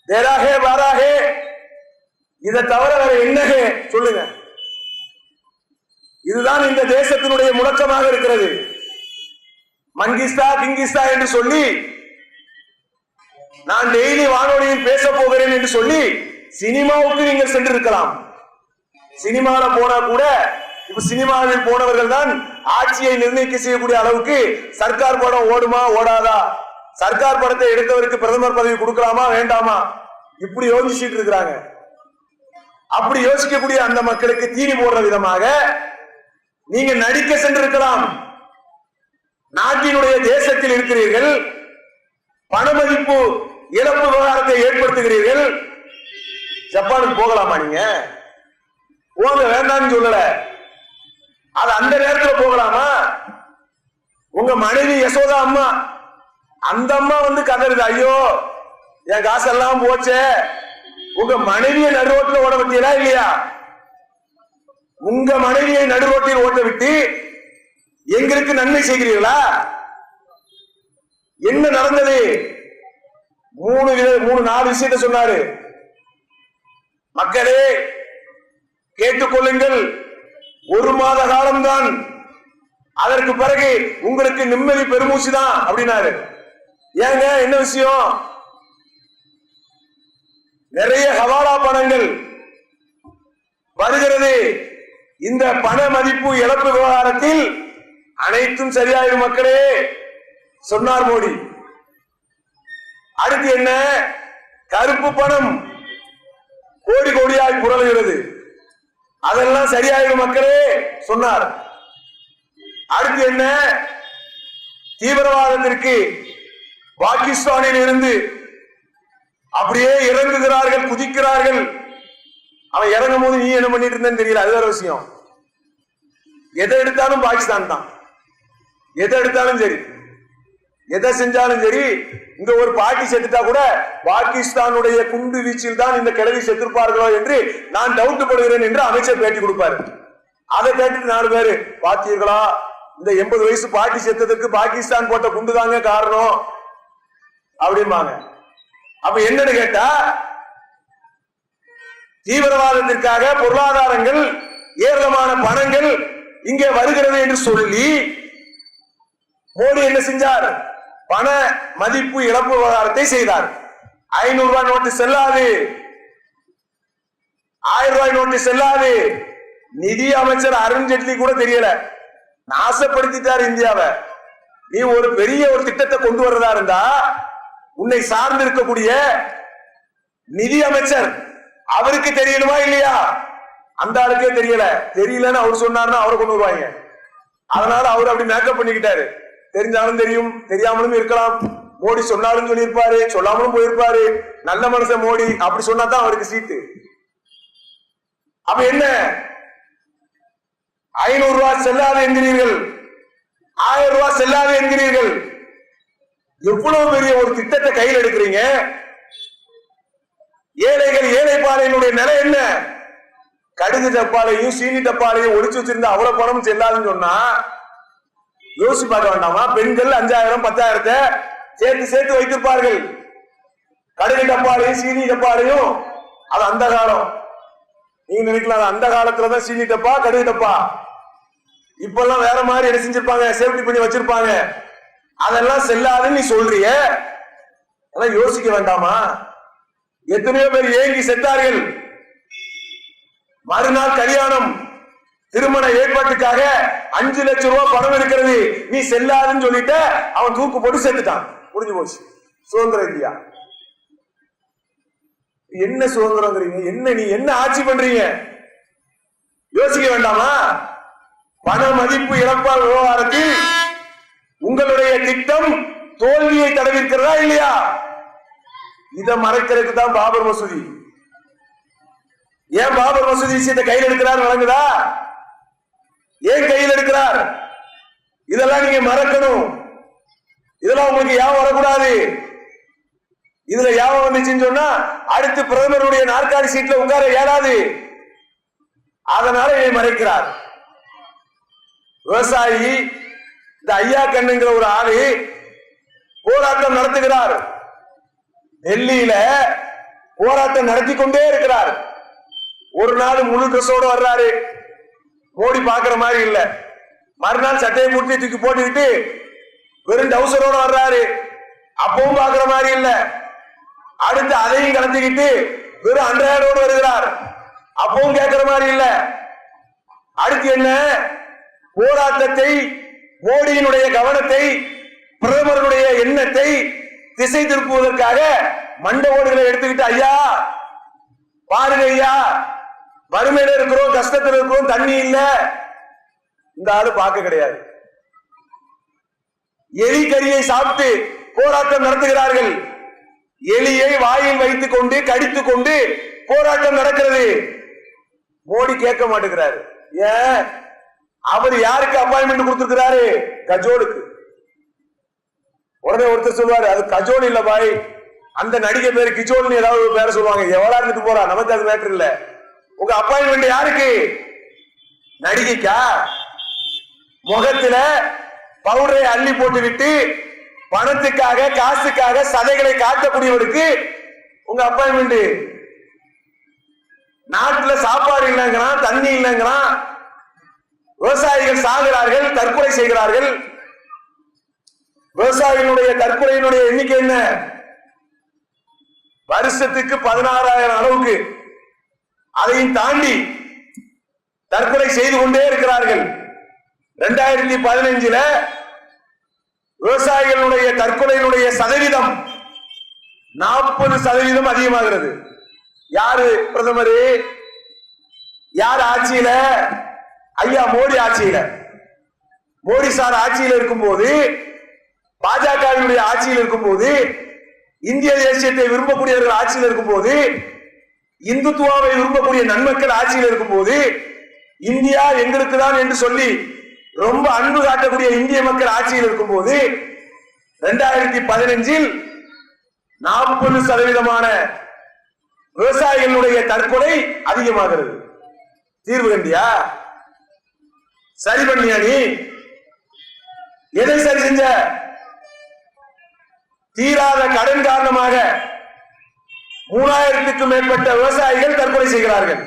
तेरा है बारा है, இதை தவிர வேற என்ன சொல்லுங்க. இதுதான் இந்த தேசத்தினுடைய முழக்கமாக இருக்கிறது. மங்கிஸ்தா கிங்கிஸ்தா என்று சொல்லி நான் டெய்லி வானொலியில் பேச போகிறேன் என்று சொல்லி சினிமாவுக்கு நீங்கள் சென்றிருக்கலாம். சினிமாவில் போனா கூட இப்ப சினிமாவில் போனவர்கள் தான் ஆட்சியை நிர்ணயிக்க செய்யக்கூடிய அளவுக்கு சர்க்கார் படம் ஓடுமா ஓடாதா, சர்க்கார் படத்தை எடுத்தவருக்கு பிரதமர் பதவி கொடுக்கலாமா வேண்டாமா, இப்படி யோசிச்சுட்டு இருக்கிறாங்க. அப்படி யோசிக்கக்கூடிய அந்த மக்களுக்கு தீனி போடுற விதமாக நீங்க நடிக்க சென்றிருக்கலாம். நாட்டினுடைய தேசத்தில் இருக்கிறீர்கள், பண மதிப்பு இழப்பு விவகாரத்தை ஏற்படுத்துகிறீர்கள். ஜப்பானுக்கு போகலாமா? நீங்க போங்க, வேண்டாம்னு சொல்லல. அது அந்த நேரத்தில் போகலாமா? உங்க மனைவி யசோதா அம்மா, அந்த அம்மா வந்து கதறுது, ஐயோ என் காசெல்லாம் போச்சே. உங்க மனைவியை நடு ரோட்டில் ஓட விட்டீங்களா இல்லையா? உங்க மனைவியை நடு ரோட்டில் ஓட்ட விட்டு எங்களுக்கு நன்மை செய்கிறீர்களா? என்ன நடந்தது? 3-4 விஷயத்தை சொன்னாரு. மக்களே கேட்டுக்கொள்ளுங்கள், 1 மாத காலம்தான், அதற்கு பிறகு உங்களுக்கு நிம்மதி பெருமூச்சு தான் அப்படின்னாரு. ஏங்க என்ன விஷயம்? நிறைய ஹவாலா பணங்கள் வருகிறது. இந்த பண மதிப்பு இழப்பு விவகாரத்தில் அனைத்தும் சரியாயிரும் மக்களே சொன்னார் மோடி. அடுத்து என்ன? கருப்பு பணம் கோடி கோடியாய் புரளுகிறது, அதெல்லாம் சரியாயிரும் மக்களே சொன்னார். அடுத்து என்ன? தீவிரவாதத்திற்கு பாகிஸ்தானில் இருந்து அப்படியே இறங்குகிறார்கள், குதிக்கிறார்கள். அவன் இறங்கும் போது நீ என்ன பண்ணிட்டு இருந்தேன்னு தெரியல, அது வேற விஷயம். எதை எடுத்தாலும் பாகிஸ்தான் தான், எதை எடுத்தாலும் சரி, எதை செஞ்சாலும் சரி. இங்க ஒரு பாட்டி செத்துட்டா கூட பாகிஸ்தானுடைய குண்டு வீச்சில் தான் இந்த கிழவி செத்துருப்பார்களோ என்று நான் டவுட் படுகிறேன் என்று அமைச்சர் பேட்டி கொடுப்பாரு. அதை கேட்டுட்டு 4 பேரு பார்த்தீர்களா இந்த 80 வயசு பாட்டி செத்ததுக்கு பாகிஸ்தான் போட்ட குண்டுதாங்க காரணம் அப்படிம்பாங்க. அப்ப என்னன்னு கேட்டா, தீவிரவாதத்திற்காக பொருளாதாரங்கள் ஏராளமான பணங்கள் இங்கே வருகிறது என்று சொல்லி மோடி என்ன செஞ்சார்? பண மதிப்பு இழப்பு விவகாரத்தை செய்தார். 500 ரூபாய் நோட்டு செல்லாது, 1000 ரூபாய் நோட்டு செல்லாது. நிதி அமைச்சர் அருண்ஜேட்லி கூட தெரியல, நாசப்படுத்திட்டார் இந்தியாவை. நீ ஒரு பெரிய ஒரு திட்டத்தை கொண்டு வர்றதா இருந்தா உன்னை சார்ந்து இருக்கக்கூடிய நிதி அமைச்சர் அவருக்கு தெரியணுமா இல்லையா? அந்த ஆளுக்கே தெரியலன்னு அவர் சொன்னார்னா அவரை கொண்டு வருவாங்க. அதனால அவர் அப்படி மேக்கப் பண்ணிக்கிட்டாரு. தெரிஞ்சாலும் தெரியும், தெரியாமலும் இருக்கலாம். மோடி சொன்னாலும் சொல்லியிருப்பாரு, சொல்லாமலும் போயிருப்பாரு. நல்ல மனுஷன் மோடி, அப்படி சொன்னாதான் அவருக்கு சீட்டு. அப்ப என்ன, 500 ரூபாய் செல்லாது என்கிறீர்கள், 1000 ரூபாய் செல்லாது என்கிறீர்கள். எவ்வளவு பெரிய ஒரு திட்டத்தை கையில் எடுக்கிறீங்க. ஏழைகள் ஏழைப்பாளையினுடைய நிலை என்ன? கடுகு டப்பாலையும் சீனி டப்பாலையும் ஒளிச்சு வச்சிருந்தா அவ்வளவு பணம் செல்லாதுன்னு சொன்னா யோசிச்சு பார்க்க வேண்டாமா? பெண்கள் 5000 10,000 சேர்த்து வைத்திருப்பார்கள். கடுகு டப்பாலையும் சீனி டப்பாலையும். அது அந்த காலம். நீங்க நினைக்கலாம் அந்த காலத்துலதான் சீனி டப்பா கடுகு டப்பா. இப்பெல்லாம் வேற மாதிரி என்ன செஞ்சிருப்பாங்க, சேஃப்டி பண்ணி வச்சிருப்பாங்க. அதெல்லாம் செல்லாதுன்னு நீ சொல்றிய, அதெல்லாம் யோசிக்க வேண்டாமா? எத்தனையோ பேர் ஏங்கி செத்தார்கள். மறுநாள் கல்யாணம், திருமண ஏற்பாட்டுக்காக 5 லட்சம் ரூபாய் பணம் இருக்கிறது, நீ செல்லாதுன்னு சொல்லிட்ட, அவன் தூக்கு போட்டு செத்துட்டான். முடிஞ்சு போச்சு. சுதந்திரம் இல்லையா? என்ன சுதந்திரங்கிறீங்க? என்ன நீ என்ன ஆட்சி பண்றீங்க? யோசிக்க வேண்டாமா? பண மதிப்பு இழப்பால் விவகாரத்தில் உங்களுடைய திட்டம் தோல்வியை தடவிருக்கிறதா இல்லையா? இதை மறைக்கிறதுக்கு தான் பாபர் மசூதி. ஏன் பாபர் மசூதி விஷயத்தை கையில் எடுக்கிறார்? வழங்குதா? ஏன் கையில் எடுக்கிறார்? இதெல்லாம் நீங்க மறக்கணும். இதெல்லாம் உங்களுக்கு யாவும் வரக்கூடாது. இதுல யாவும் வந்துச்சுன்னு சொன்னா அடுத்து பிரதமருடைய நாற்காலி சீட்ல உட்கார இயலாது. அதனால இதை மறைக்கிறார். விவசாயி இந்த ஐயா கண்ணுங்கிற ஒரு ஆளு போராட்டம் நடத்துகிறார். டெல்லியில போராட்டம் நடத்தி கொண்டே இருக்கிறார். ஒரு நாள் முழு ட்ரெஸ்ஸோட வர்றாரு, மோடி பாக்குற மாதிரி இல்ல. மறுநாள் சட்டையை முட்டி தூக்கி போட்டுக்கிட்டு வெறும் டவுசரோட வர்றாரு, அப்பவும் பாக்குற மாதிரி இல்ல. அடுத்து அதையும் கலந்துக்கிட்டு வெறும் அன்றாடோடு வருகிறார், அப்பவும் கேட்கிற மாதிரி இல்ல. அடுத்து என்ன, போராட்டத்தை, மோடியினுடைய கவனத்தை, பிரதமருடைய எண்ணத்தை திசை திருப்புவதற்காக மண்ட ஓடுகளை எடுத்துக்கிட்டு, ஐயா பாருங்க ஐயா, வறுமையில இருக்கிறோம், கஷ்டத்தில் இருக்கிறோம், தண்ணி இல்ல. இந்த ஆளு பார்க்க கிடையாது. எலி கறியை சாப்பிட்டு போராட்டம் நடத்துகிறார்கள். எலியை வாயில் வைத்துக் கொண்டு கடித்துக் கொண்டு போராட்டம் நடக்கிறது. மோடி கேட்க மாட்டேங்கிறாரு. ஏன்? அவர் யாருக்கு அப்பாயின்மெண்ட் கொடுத்திருக்கிறாரு? கஜோலுக்கு. உடனே ஒருத்தர் சொல்லுவாரு, அது கஜோல் இல்ல பாய், அந்த நடிகை பேரு கிஜோல்னு ஏதாவது ஒரு பேரை சொல்லுவாங்க. எவ்வளவு இருந்துட்டு போறா, நமக்கு அது மேட்டர் இல்ல. உங்க அப்பாயின்மெண்ட் யாருக்கு? நடிகைக்கா? முகத்துல பவுடரை அள்ளி போட்டு விட்டு பணத்துக்காக காசுக்காக சதைகளை காட்டக்கூடியவருக்கு உங்க அப்பாயின்மெண்ட். நாட்டுல சாப்பாடு இல்லைங்கிறான், தண்ணி இல்லைங்கிறான், விவசாயிகள் சாகிறார்கள், தற்கொலை செய்கிறார்கள். விவசாயிகளுடைய தற்கொலையினுடைய எண்ணிக்கை என்ன? வருஷத்துக்கு 16,000 அளவுக்கு. அதையும் தாண்டி தற்கொலை செய்து கொண்டே இருக்கிறார்கள். 2015 விவசாயிகளுடைய தற்கொலையினுடைய சதவீதம் 40% அதிகமாகிறது. யாரு பிரதமர்? யார் ஆட்சியில? ஐயா மோடி ஆட்சியில. மோடி சார் ஆட்சியில் இருக்கும் போது, பாஜகவினுடைய ஆட்சியில் இருக்கும் போது, இந்திய தேசியத்தை விரும்பக்கூடியவர்கள் ஆட்சியில் இருக்கும் போது, இந்துத்துவாவை விரும்பக்கூடிய நன்மக்கள் ஆட்சியில் இருக்கும் போது, இந்தியா எங்களுக்கு தான் என்று சொல்லி ரொம்ப அன்பு காட்டக்கூடிய இந்திய மக்கள் ஆட்சியில் இருக்கும் போது 2015 40% விவசாயிகளுடைய தற்கொலை அதிகமாகிறது. தீர்வு கண்டியா? சரி பண்ணியா? நீ எதை சரி செஞ்ச? தீராத கடன் காரணமாக 3000க்கும் மேற்பட்ட விவசாயிகள் தற்கொலை செய்கிறார்கள்.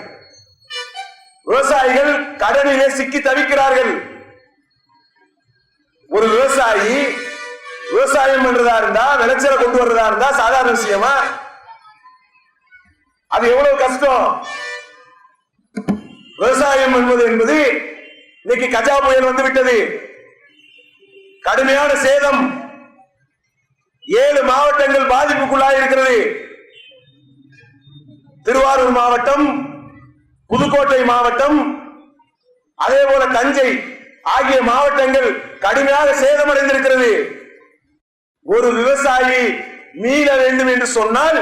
விவசாயிகள் கடனிலே சிக்கி தவிக்கிறார்கள். ஒரு விவசாயி விவசாயம் பண்றதா இருந்தா, விளைச்சலை கொண்டு வர்றதா இருந்தா சாதாரண விஷயமா? அது எவ்வளவு கஷ்டம். விவசாயம் என்பது இன்னைக்கு கஜா புயல் வந்து விட்டது. கடுமையான சேதம். 7 மாவட்டங்கள் பாதிப்புக்குள்ளாக இருக்கிறது. திருவாரூர் மாவட்டம், புதுக்கோட்டை மாவட்டம், அதே போல தஞ்சை ஆகிய மாவட்டங்கள் கடுமையாக சேதமடைந்திருக்கிறது. ஒரு விவசாயி மீள வேண்டும் என்று சொன்னால்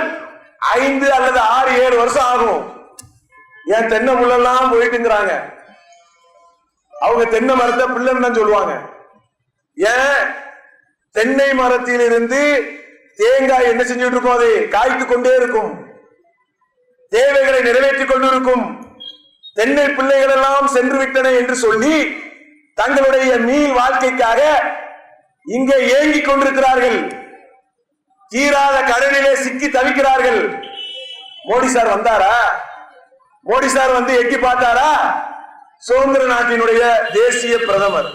5 அல்லது 6, 7 வருஷம் ஆகும். ஏன் தென்னை முள்ளெல்லாம் போயிட்டுங்கிறாங்க. அவங்க தென்னை மரத்தை பிள்ளைன்னு தான் சொல்லுவாங்க. ஏன் தென்னை மரத்தில் இருந்து தேங்காய் என்ன செஞ்சுட்டு இருக்கும்? அது காய்த்துக் கொண்டே இருக்கும், தேவைகளை நிறைவேற்றிக் கொண்டிருக்கும். தென்னை பிள்ளைகள் எல்லாம் சென்று விட்டன என்று சொல்லி தங்களுடைய மீள் வாழ்க்கைக்காக இங்கே ஏங்கிக் கொண்டிருக்கிறார்கள். தீராத கடனிலே சிக்கி தவிக்கிறார்கள். மோடி சார் வந்தாரா? மோடி சார் வந்து எட்டி பார்த்தாரா? சுதந்திர நாட்டினுடைய தேசிய பிரதமர்.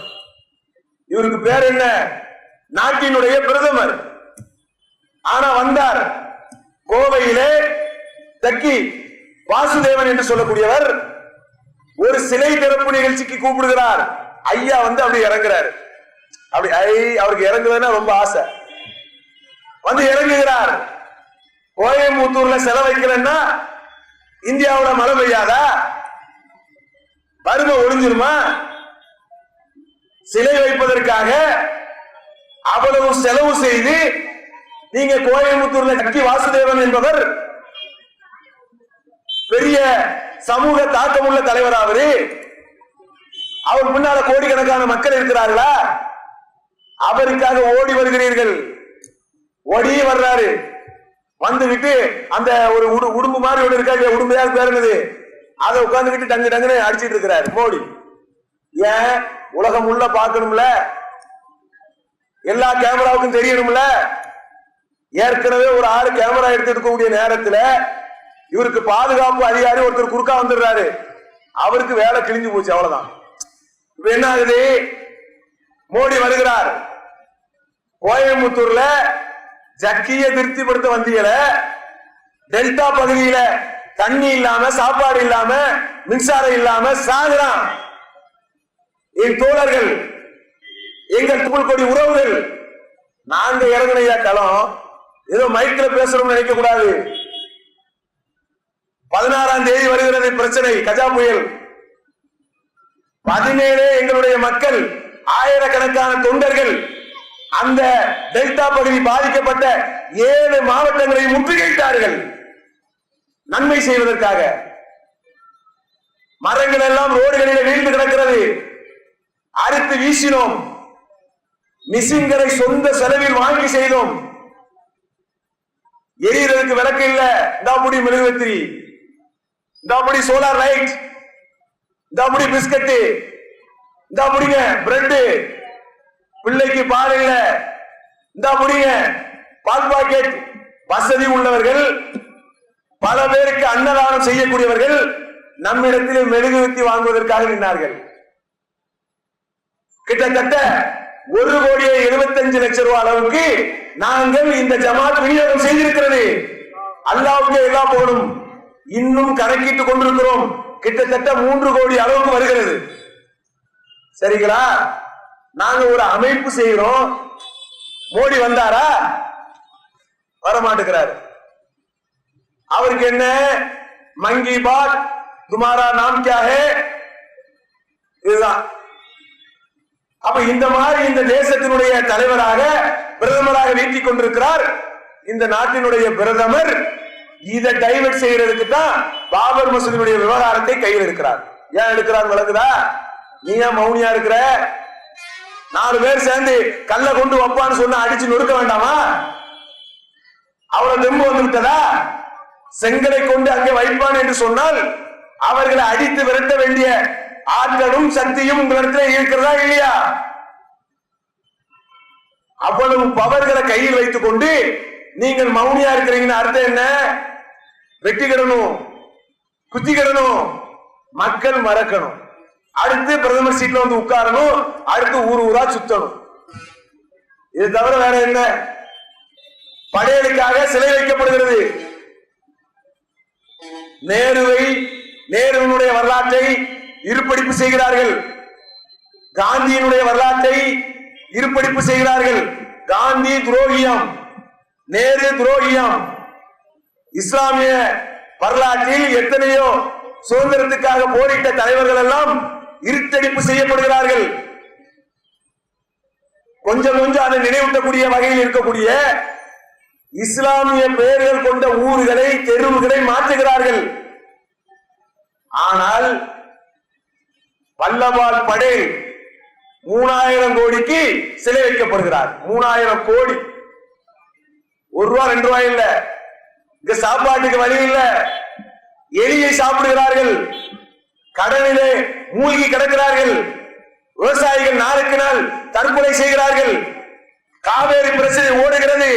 இவருக்கு பேர் என்ன? நாட்டினுடைய பிரதமர். ஆனா வந்தார். கோவையிலே தக்கி வாசுதேவன் என்று சொல்லக்கூடியவர் ஒரு சிலை திறப்பு நிகழ்ச்சிக்கு கூப்பிடுகிறார். ஐயா வந்து அப்படி இறங்குறாரு. அப்படி அவருக்கு இறங்குறதுன்னா ரொம்ப ஆசை. வந்து இறங்குகிறார். கோயம்புத்தூர்ல செலவு வைக்கலன்னா இந்தியாவோட மழை பெய்யாதா? வறுமை ஒழிஞ்சிருமா? சிலை வைப்பதற்காக அவ்வளவு செலவு செய்து நீங்க கோயம்புத்தூர்ல தக்கி வாசுதேவன் என்பவர் பெரிய சமூக தாக்கமுள்ள தலைவர். அவர் முன்னால கோடிக்கணக்கான மக்கள் இருக்கிறார்களா? அவருக்காக ஓடி வருகிறீர்கள். ஓடி வர்றாரு. வந்துகிட்டு அந்த ஒரு உடும்பு மாதிரி ஒன்று இருக்காது, உடும்பையாக பேருனது, அதை உட்கார்ந்துகிட்டு டங்கு டங்குன்னு அடிச்சிட்டு இருக்கிறாரு மோடி. ஏன்? உலகம் உள்ள பார்க்கணும்ல, எல்லா கேமராவுக்கும் தெரியணும்ல. ஏற்கனவே ஒரு ஆளு கேமரா எடுத்துக்கூடிய நேரத்தில் இவருக்கு பாதுகாப்பு அதிகாரி ஒருத்தர் குறுக்கா வந்துடுறாரு. அவருக்கு வேலை கிழிஞ்சு போச்சு, அவ்வளவுதான். இப்ப என்ன ஆகுது? மோடி வருகிறார். கோயம்புத்தூர்ல ஜக்கிய திருப்திப்படுத்த வந்தீங்கள, டெல்டா பகுதியில தண்ணி இல்லாம, சாப்பாடு இல்லாம, மின்சாரம் இல்லாம சாகுறான் என் தோழர்கள், எங்கள் தமிழ் கொடி உறவுகள். நாங்க இறங்கினையா களம், ஏதோ மைக்கில் பேசுறோம் நினைக்க கூடாது. 16ஆம் தேதி வருகிறது பிரச்சனை, கஜா புயல். 17 எங்களுடைய மக்கள், ஆயிரக்கணக்கான தொண்டர்கள் அந்த டெல்டா பகுதி பாதிக்கப்பட்ட 7 மாவட்டங்களை முற்றுகையிட்டார்கள் நன்மை செய்வதற்காக. மரங்கள் எல்லாம் ரோடுகளிலே வீழ்ந்து கிடக்கிறது. அறுத்து வீசினோம். மிஷின்களை சொந்த செலவில் வாங்கி செய்தோம். எரியறதுக்கு விளக்கு இல்ல, இந்தாபுடி மெழுகுவர்த்தி, இந்தாபுடி சோலார் லைட், இந்தாபுடி பிஸ்கட், இந்தாபுடிங்க பிரெட், பிள்ளைக்கு பால் இல்ல, இந்தாபுடிங்க பால் பாக்கெட். வசதி உள்ளவர்கள், பல பேருக்கு அன்னதானம் செய்யக்கூடியவர்கள் நம்மிடத்தில் மெழுகுவர்த்தி வாங்குவதற்காக நின்றார்கள். கிட்டத்தட்ட 1,75,00,000 ரூபாய் அளவுக்கு நாங்கள் இந்த ஜமாத் விநியோகம் செய்திருக்கிறது. அல்லாஹ்வுக்கு எல்லா புகழும். இன்னும் கணக்கிட்டுக் கொண்டிருக்கிறோம். கிட்டத்தட்ட 3 கோடி அளவுக்கு வருகிறது. சரிங்களா? நாங்க ஒரு அமைப்பு செய்கிறோம். மோடி வந்தாரா? வரமாட்டுக்கிறார். அவருக்கு என்ன? மங்கி பாத் துமாரா நாம் கியா ஹை, இதுதான். அப்ப இந்த மாதிரி இந்த தேசத்தினுடைய தலைவராக, பிரதமராக வீட்டிக் கொண்டிருக்கிறார். இந்த நாட்டினுடைய பிரதமர் இதை டைவர்ட் செய்யறதுக்கு தான் பாபர் மசூதியுடைய விவகாரத்தை கையில் இருக்கிறார். ஏன் எடுக்கிறார் விளக்குதா? நீ ஏன் மௌனியா இருக்கிற? 4 பேர் சேர்ந்து கல்ல கொண்டு வைப்பான்னு சொன்னா அடிச்சு நொறுக்க வேண்டாமா? அவரை தெம்பு வந்து விட்டதா? செங்கலை கொண்டு அங்கே வைப்பான் என்று சொன்னால் அவர்களை அடித்து விரட்ட வேண்டிய ஆற்றலும் சக்தியும் உங்களிடத்தில் இருக்கிறதா இல்லையா? அவ்வளவு பவர்களை கையில் வைத்துக் கொண்டு நீங்கள் மௌனியா இருக்கிறீங்கன்னு அர்த்தம் என்ன? வெட்டிக்கிடணும், குத்திக்கிடணும், மக்கள் மறக்கணும், அடுத்து பிரதமர் சீட்ல வந்து உட்காரணும், அடுத்து ஊர் ஊரா சுத்தணும். இது தவிர வேற என்ன? படையலுக்காக சிலை வைக்கப்படுகிறது. நேருவினுடைய வரலாற்றை இருப்படிப்பு செய்கிறார்கள், காந்தியினுடைய வரலாற்றை இருப்படிப்பு செய்கிறார்கள். காந்தி துரோகியம், நேரு துரோகியம். இஸ்லாமிய வரலாற்றில் எத்தனையோ சுதந்திரத்துக்காக போரிட்ட தலைவர்கள் எல்லாம் இருட்டடிப்பு செய்யப்படுகிறார்கள். கொஞ்சம் கொஞ்சம் அதை நினைவூட்டக்கூடிய வகையில் இருக்கக்கூடிய இஸ்லாமிய பெயர்கள் கொண்ட ஊர்களை, தெருவுகளை மாற்றுகிறார்கள். ஆனால் வல்லபால் படேல் 3000 கோடிக்கு சிலை வைக்கப்படுகிறார். 3000 கோடி. 1 ரூபா 2 ரூபாய் இல்ல. இங்க சாப்பாட்டுக்கு வழி இல்ல, எலியை சாப்பிடுகிறார்கள், கடனிலே மூழ்கி கிடக்கிறார்கள், விவசாயிகள் நாளுக்கு நாள் தற்கொலை செய்கிறார்கள், காவேரி பிரச்சனை ஓடுகிறது,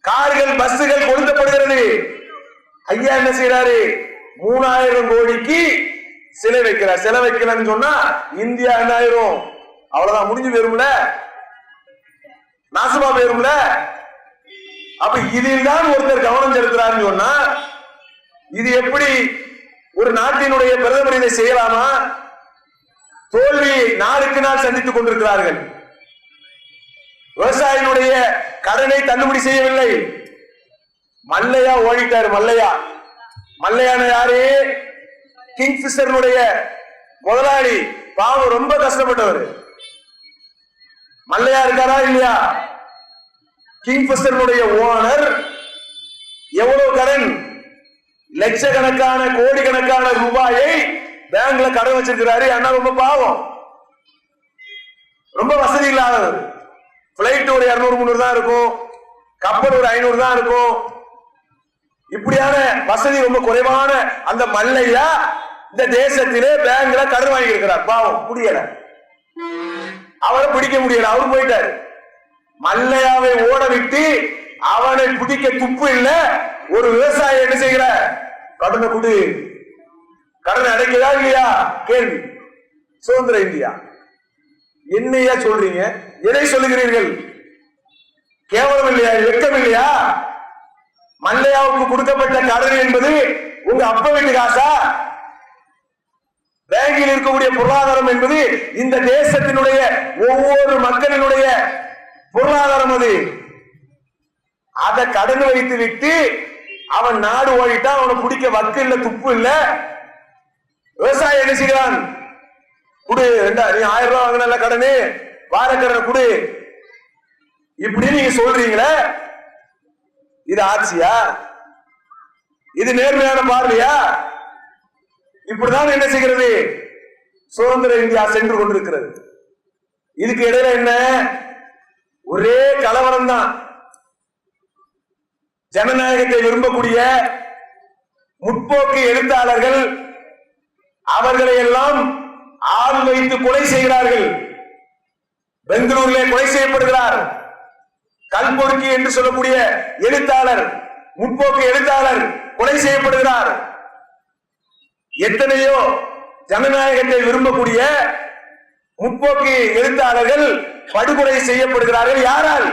கார்கள் பஸ்ஸுகள் கொளுத்தப்படுகிறது. ஐயா என்ன செய்யறாரு? 3000 கோடிக்கு சிலை வைக்கிறார். சிலை வைக்கலன்னு சொன்னா இந்தியா என்ன ஆயிரும்? அவ்வளவுதான், முடிஞ்சு போயிரும்ல, நாசமா போயிரும்ல. அப்ப இதில் தான் ஒருத்தர் கவனம் செலுத்துறாருன்னு சொன்னா இது எப்படி ஒரு நாட்டினுடைய பிரதமர் இதை செய்யலாமா? தோல்வி நாளுக்கு நாள் சந்தித்துக் கொண்டிருக்கிறார்கள். விவசாயினுடைய கடனை தள்ளுபடி செய்யவில்லை. மல்லையா ஓடிட்டாரு. மல்லையான யாரு? கிங்ஃபிஷருடைய முதலாளி. பாவம், ரொம்ப கஷ்டப்பட்டவர். மல்லையா இருக்காரா இல்லையா? கிங்ஃபிஷருடைய ஓனர் எவ்வளவு கடன்? லட்சக்கணக்கான கோடிக்கணக்கான ரூபாயை பேங்க்ல கடன் வச்சிருக்கிறாரு. ஆனா ரொம்ப பாவம், ரொம்ப வசதி இல்லாதவர். பிளைட் ஒரு 200-300 தான் இருக்கும், கப்பல் ஒரு 500 தான் இருக்கும். இப்படியான வசதி ரொம்ப குறைவான அந்த மல்லையா இந்த தேசத்திலே பேங்க்ல கடன் வாங்கி இருக்கிறார். பாவம், முடியல, அவரை பிடிக்க முடியல, அவரு போயிட்டாரு. மல்லையாவை ஓட விட்டு அவனை பிடிக்க துப்பு இல்ல. ஒரு விவசாயி என்ன செய்கிற? கடனை கொடு, கடனை அடைக்கதா இல்லையா? கேள்வி. சுதந்திர இந்தியா என்னையா சொல்றீங்க? எதை சொல்லுகிறீர்கள்? கேவலம் இல்லையா? வெட்கம் இல்லையா? மல்லையாவுக்கு கொடுக்கப்பட்ட கடன் என்பது உங்க அப்ப வீட்டு காசா? பேங்கில் இருக்கக்கூடிய பொருளாதாரம் என்பது இந்த தேசத்தினுடைய ஒவ்வொரு மக்களினுடைய பொருளாதாரம். அது அதை கடன் வைத்து விட்டு அவன் நாடு ஓடிட்டான். அவனை பிடிக்க வக்கு இல்ல, துப்பு இல்ல. விவசாயி என்ன செய்கிறான்? குடு, நீ 1000 ரூபாய் வாங்கின கடனு, வாரக்கடனை குடு, இப்படி நீங்க சொல்றீங்களே, இது ஆட்சியா? இது நேர்மையான பார்வையா? இப்படிதான் என்ன செய்கிறது சுதந்திர இந்தியா சென்று கொண்டிருக்கிறது. இதுக்கு இடையில என்ன? ஒரே கலவரம் தான். ஜனநாயகத்தை விரும்பக்கூடிய முற்போக்கு எழுத்தாளர்கள் அவர்களை எல்லாம் ஆள் வைத்து கொலை செய்கிறார்கள். பெங்களூரிலே கொலை செய்யப்படுகிறார். கல்பொறுக்கி என்று சொல்லக்கூடிய எழுத்தாளர், முற்போக்கு எழுத்தாளர் கொலை செய்யப்படுகிறார். எத்தனையோ ஜனநாயகத்தை விரும்பக்கூடிய முற்போக்கு எழுத்தாளர்கள் படுகொலை செய்யப்படுகிறார்கள். யாரால்?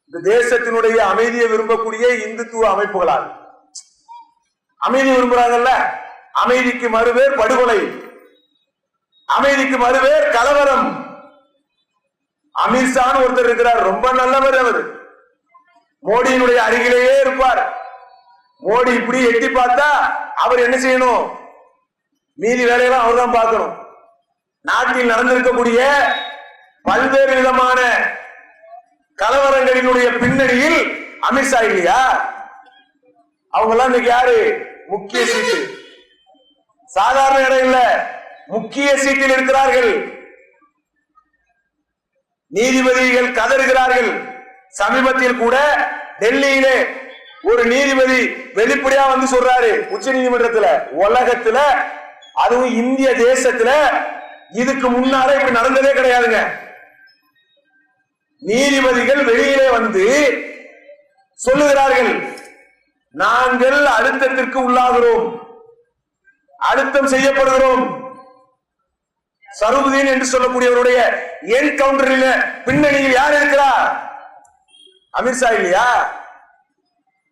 இந்த தேசத்தினுடைய அமைதியை விரும்பக்கூடிய இந்துத்துவ அமைப்புகளால். அமைதி விரும்புறாங்கல்ல, அமைதிக்கு மறுபேர் படுகொலை, அமைதிக்கு மறுபேர் கலவரம். அமித்ஷான்னு ஒருத்தர் இருக்கிறார், ரொம்ப நல்லவர். அவர் மோடியினுடைய அருகிலேயே இருப்பார். மோடி இப்படி எட்டி பார்த்தா அவர் என்ன செய்யணும்? மீதி வேலையெல்லாம் அவர் தான் பார்க்கணும். நாட்டில் நடந்திருக்கக்கூடிய பல்வேறு விதமான கலவரங்களினுடைய பின்னணியில் அமித்ஷா இல்லையா? அவங்க எல்லாம் இன்னைக்கு யாரு? முக்கிய சீட்டு, சாதாரண இடம் இல்ல, முக்கிய சீட்டில் இருக்கிறார்கள். நீதிபதிகள் கதறுகிறார்கள். சமீபத்தில் கூட டெல்லியிலே ஒரு நீதிபதி வெளிப்படையா வந்து சொல்றாரு, உச்ச நீதிமன்றத்துல, உலகத்துல, அதுவும் இந்திய தேசத்துல இதுக்கு முன்னால இப்படி நடந்ததே கிடையாதுங்க. நீதிபதிகள் வெளியிலே வந்து சொல்லுகிறார்கள், நாங்கள் அழுத்தத்திற்கு உள்ளாகிறோம், அழுத்தம் செய்யப்படுகிறோம். சருபுதீன் என்று சொல்லக்கூடியவருடைய என்கவுண்டரில் பின்னணியில் யார் இருக்கிறார்? அமித்ஷா இல்லையா?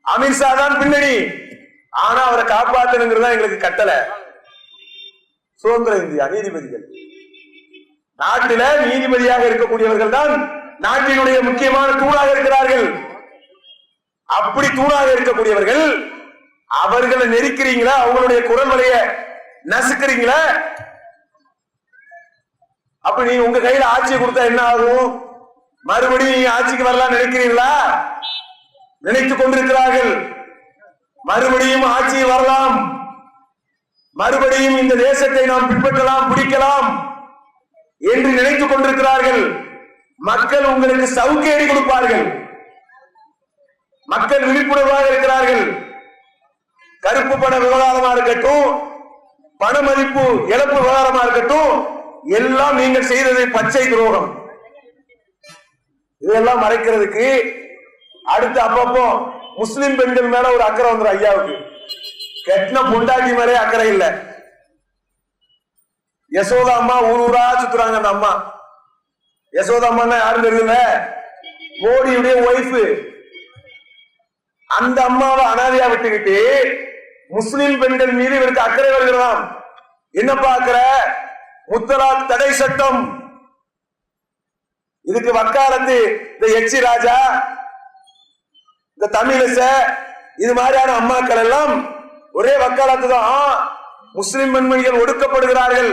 அமித்ஷா தான் பின்னணி. ஆனா அவரை காப்பாற்றணுங்கிறது தான் எங்களுக்கு கட்டளை. சுதந்திர இந்தியா நீதிபதிகள், நாட்டில நீதிபதியாக இருக்கக்கூடியவர்கள் தான் நாட்டினுடைய முக்கியமான தூணாக இருக்கிறார்கள். அப்படி தூணாக இருக்கக்கூடியவர்கள் அவர்களை நெருக்கிறீங்களா? அவங்களுடைய குரல் வலைய நசுக்கிறீங்களா? அப்ப நீங்க உங்க கையில ஆட்சியை கொடுத்தா என்ன ஆகும்? மறுபடியும் நீங்க ஆட்சிக்கு வரலாம் நினைக்கிறீங்களா? நினைத்துக் கொண்டிருக்கிறார்கள். மறுபடியும் ஆட்சி வரலாம், மறுபடியும் இந்த தேசத்தை நாம் பின்பற்றலாம், பிடிக்கலாம் என்று நினைத்துக் கொண்டிருக்கிறார்கள். மக்கள் உங்களுக்கு சவுக்கேறி கொடுப்பார்கள். மக்கள் விழிப்புணர்வாக இருக்கிறார்கள். கருப்பு பண விவகாரமா இருக்கட்டும், பண மதிப்பு இழப்பு விவகாரமா இருக்கட்டும், எல்லாம் நீங்கள் செய்ததை பச்சை துரோகம். இதெல்லாம் மறைக்கிறதுக்கு அடுத்து அப்பப்போ முஸ்லிம் பெண்கள் மேல ஒரு அக்கறை வந்துடும். ஐயாவுக்கு கெட்டின பொண்டாட்டி மேலே அக்கறை இல்லை. யசோதா அம்மா ஊரா சுத்துறாங்க. அந்த அம்மா யசோதா அம்மா யாரும் தெரியல, மோடியுடைய ஒய்ஃப். அந்த அம்மாவை அனாதையா விட்டுக்கிட்டு முஸ்லிம் பெண்கள் மீது இவருக்கு அக்கறை வருகிறதாம். என்ன பாக்குற? முத்தலாக் தடை சட்டம். இதுக்கு வக்காலத்து இந்த எச்சி ராஜா, இந்த தமிழிச, இது மாதிரியான அம்மாக்கள் எல்லாம் ஒரே வக்காலத்து தான். முஸ்லிம் பெண்மணிகள் ஒடுக்கப்படுகிறார்கள்,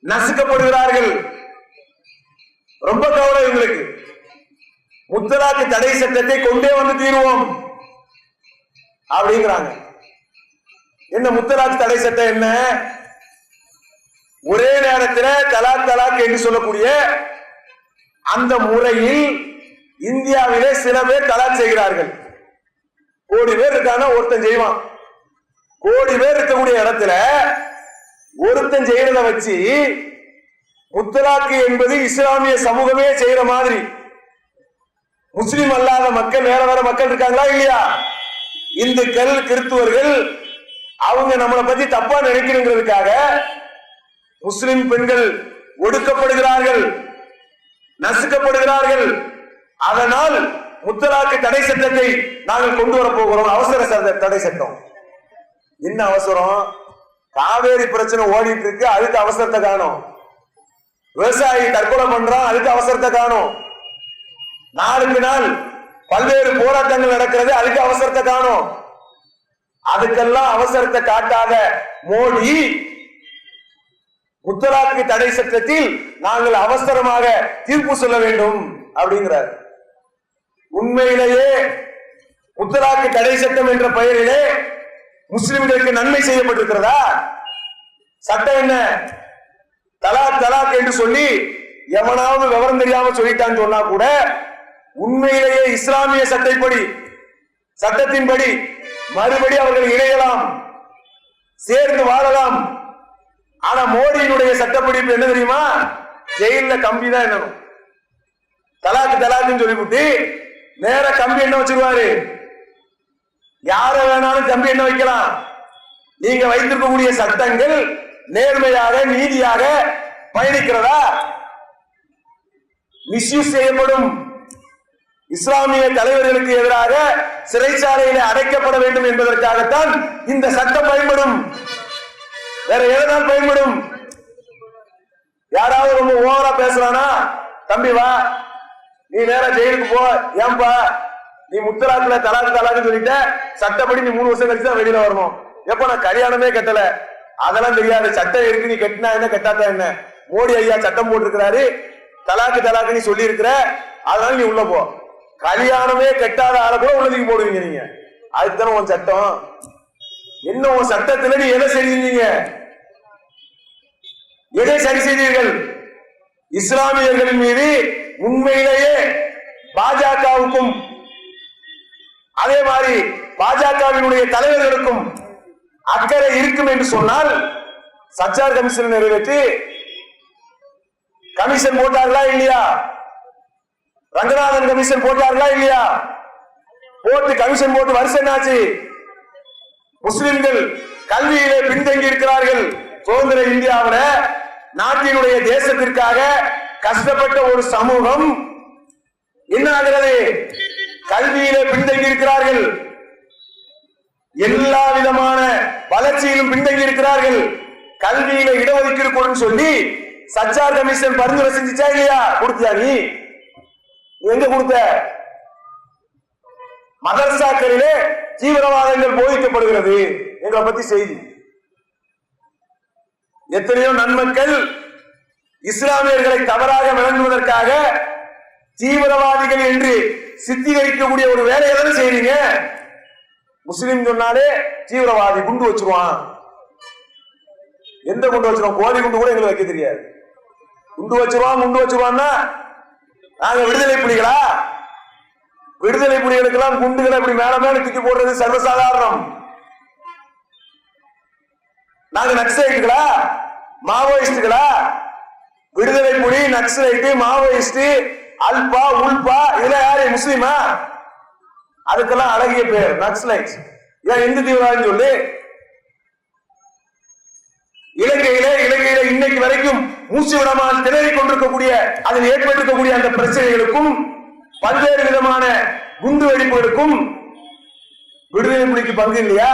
நசுக்கப்படுகிறார்கள். ரொம்ப கவலை எங்களுக்கு. முத்தலாக்கு தடை சட்டத்தை கொண்டே வந்து தீர்வோம் அப்படிங்கிறாங்க. என்ன முத்தலாக்கு தடை சட்டம்? என்ன? ஒரே நேரத்தில் தலாக் தலாக் என்று சொல்லக்கூடிய அந்த முறையில் இந்தியாவிலே சில பேர் தலாக் செய்கிறார்கள். கோடி பேர் இருக்கான ஒருத்தன் செய்வான். கோடி பேர் இருக்கக்கூடிய இடத்துல ஒருத்தன் செய்யறத வச்சு முத்தலாக்கு என்பது இஸ்லாமிய சமூகமே செய்யற மாதிரி முஸ்லிம் அல்லாத மக்கள், வேற வேற மக்கள் இருக்காங்களா இல்லையா? இந்துக்கள், கிறிஸ்துவர்கள், அவங்க நம்மளை பத்தி தப்பா நினைக்கிறதுக்காக முஸ்லிம் பெண்கள் ஒடுக்கப்படுகிறார்கள், நசுக்கப்படுகிறார்கள். அதனால் முத்தலாக்கு தடை சட்டத்தை நாங்கள் கொண்டு வர போகிறோம். அவசர தடை சட்டம். என்ன அவசரம்? காவேரி பிரச்சனை ஓடிட்டு இருக்கு, அதுக்கு அவசரத்தை காணும். விவசாயி தற்கொலை பண்றான், அதுக்கு அவசரத்தை காணும். நாளுக்கு நாள் பல்வேறு போராட்டங்கள் நடக்கிறது, அதுக்கு அவசரத்தை காணும். அதுக்கெல்லாம் அவசரத்தை காட்டாத மோடி முத்தலாக்கு தடை சட்டத்தில் நாங்கள் அவசரமாக தீர்ப்பு சொல்ல வேண்டும் அப்படிங்கிறார். உண்மையிலேயே முத்தலாக்கு தடை சட்டம் என்ற பெயரிலே முஸ்லிம்களுக்கு நன்மை செய்யப்பட்டிருக்கிறதா? சட்டம் என்ன? தலாக் தலாக் என்று சொல்லி எவனாவது விவரம் தெரியாம சொல்லிட்டான்னு சொன்னா கூட உண்மையிலேயே இஸ்லாமிய சட்டத்தின்படி மறுபடி அவர்கள் இணையலாம், சேர்ந்து வாழலாம். ஆனா மோடியினுடைய சட்டப்படிப்பு என்ன தெரியுமா? ஜெயில கம்பி தான் என்னணும். தலாக்கு தலாக்குன்னு சொல்லிவிட்டு நேர கம்பி என்ன வச்சிருவாரு. யார வேணாலும் கம்பி என்ன வைக்கலாம். நீங்க வைத்திருக்கக்கூடிய சட்டங்கள் நேர்மையாக நீதியாக பயணிக்கிறதா? மிஸ்யூஸ் செய்யப்படும். இஸ்லாமிய தலைவர்களுக்கு எதிராக சிறைச்சாலையில அடைக்கப்பட வேண்டும் என்பதற்காகத்தான் இந்த சட்டம் பயன்படும். வேற எதனால் பயன்படும்? யாராவது ரொம்ப ஓவரா பேசுறானா, தம்பி வா நீ நேரா ஜெயிலுக்கு போ. ஏன்பா நீ முத்தலாக்குல தலாக்கு தலாக்கு சொல்லிட்ட, சட்டப்படி நீ 3 வருஷம் கழிச்சு தான் வெளியில வரணும். எப்ப நான் கல்யாணமே கட்டல, அதெல்லாம் தெரியாது. சட்டம் இருக்கு, நீ கட்டினா என்ன கட்டாத்தா என்ன? மோடி ஐயா சட்டம் போட்டிருக்கிறாரு, தலாக்கு தலாக்கு நீ சொல்லி இருக்கிற, அதனால நீ உள்ள போ. கல்யாணமே கட்டாத ஆளை கூட உள்ளதுக்கு போடுவீங்க நீங்க. அதுக்குதானே உன் சட்டம். என்ன உன் சட்டத்துல நீ எதை செய்தீங்க? எதை சரி செய்தீர்கள்? இஸ்லாமியர்களின் மீது உண்மையிலேயே பாஜகவுக்கும் அதே மாதிரி பாஜகவினுடைய தலைவர்களுக்கும் அக்கறை இருக்கும் என்று சொன்னால் சச்சார் கமிஷன் நிறைவேற்றி கமிஷன் போட்டார்களா இல்லையா? ரங்கநாதன் கமிஷன் போட்டார்களா இல்லையா? போட்டு கமிஷன் போட்டு வருஷம் என்னாச்சு? முஸ்லிம்கள் கல்வியிலே பின்தங்கி இருக்கிறார்கள். சுதந்திர இந்தியாவில நாட்டினுடைய தேசத்திற்காக கஷ்டப்பட்ட ஒரு சமூகம் என்ன ஆகிறது? கல்வியிலே பின்தங்கி இருக்கிறார்கள். எல்லா விதமான வளர்ச்சியிலும் பின்தங்கி இருக்கிறார்கள். கல்வியில இடஒதுக்கீடு கொடுன்னு சொல்லி சச்சார் கமிஷன் பரிந்துரை செஞ்சுச்சா இல்லையா? கொடுத்தியா? நீ எங்க கொடுத்த? மதரசாக்களிலே தீவிரவாதங்கள் போதிக்கப்படுகிறது எங்களை பத்தி செய்தி. எத்தனையோ நன்மக்கள் இஸ்லாமியர்களை தவறாக விளங்குவதற்காக தீவிரவாதிகள் என்று சித்தரிக்கக்கூடிய ஒரு வேலையை தானே செய்றீங்க. முஸ்லிம் சொன்னாலே தீவிரவாதி, குண்டு வச்சிருவான். எந்த குண்டு வச்சிருவோம்? கோழி குண்டு கூட எங்களுக்கு வைக்க தெரியாது. குண்டு வச்சிருவான்னா நாங்க விடுதலை புலிகளா? விடுதலை புலிகளுக்கெல்லாம் குண்டுகளை இப்படி மேல மேல தூக்கி போடுறது சர்வசாதாரணம். நாங்க நக்சலைட்டுகளா? மாவோயிஸ்டுகளா? விடுதலை புலி, நக்சலைட்டு, மாவோயிஸ்ட், அல்பா, உல்பா இதெல்லாம் யாரு? முஸ்லிமா? அதுக்கெல்லாம் அழகிய பேர் நக்சலைட். ஏன் இந்து தீவிரவாதம் சொல்லு? இலங்கையில இன்னைக்கு வரைக்கும் மூச்சு விடாமல் திணறி கொண்டிருக்கக்கூடிய அதில் ஏற்பட்டிருக்கக்கூடிய அந்த பிரச்சனைகளுக்கும் பல்வேறு விதமான குண்டு வெடிப்புகளுக்கும் விடுதலை புலிக்கு பங்கு இல்லையா?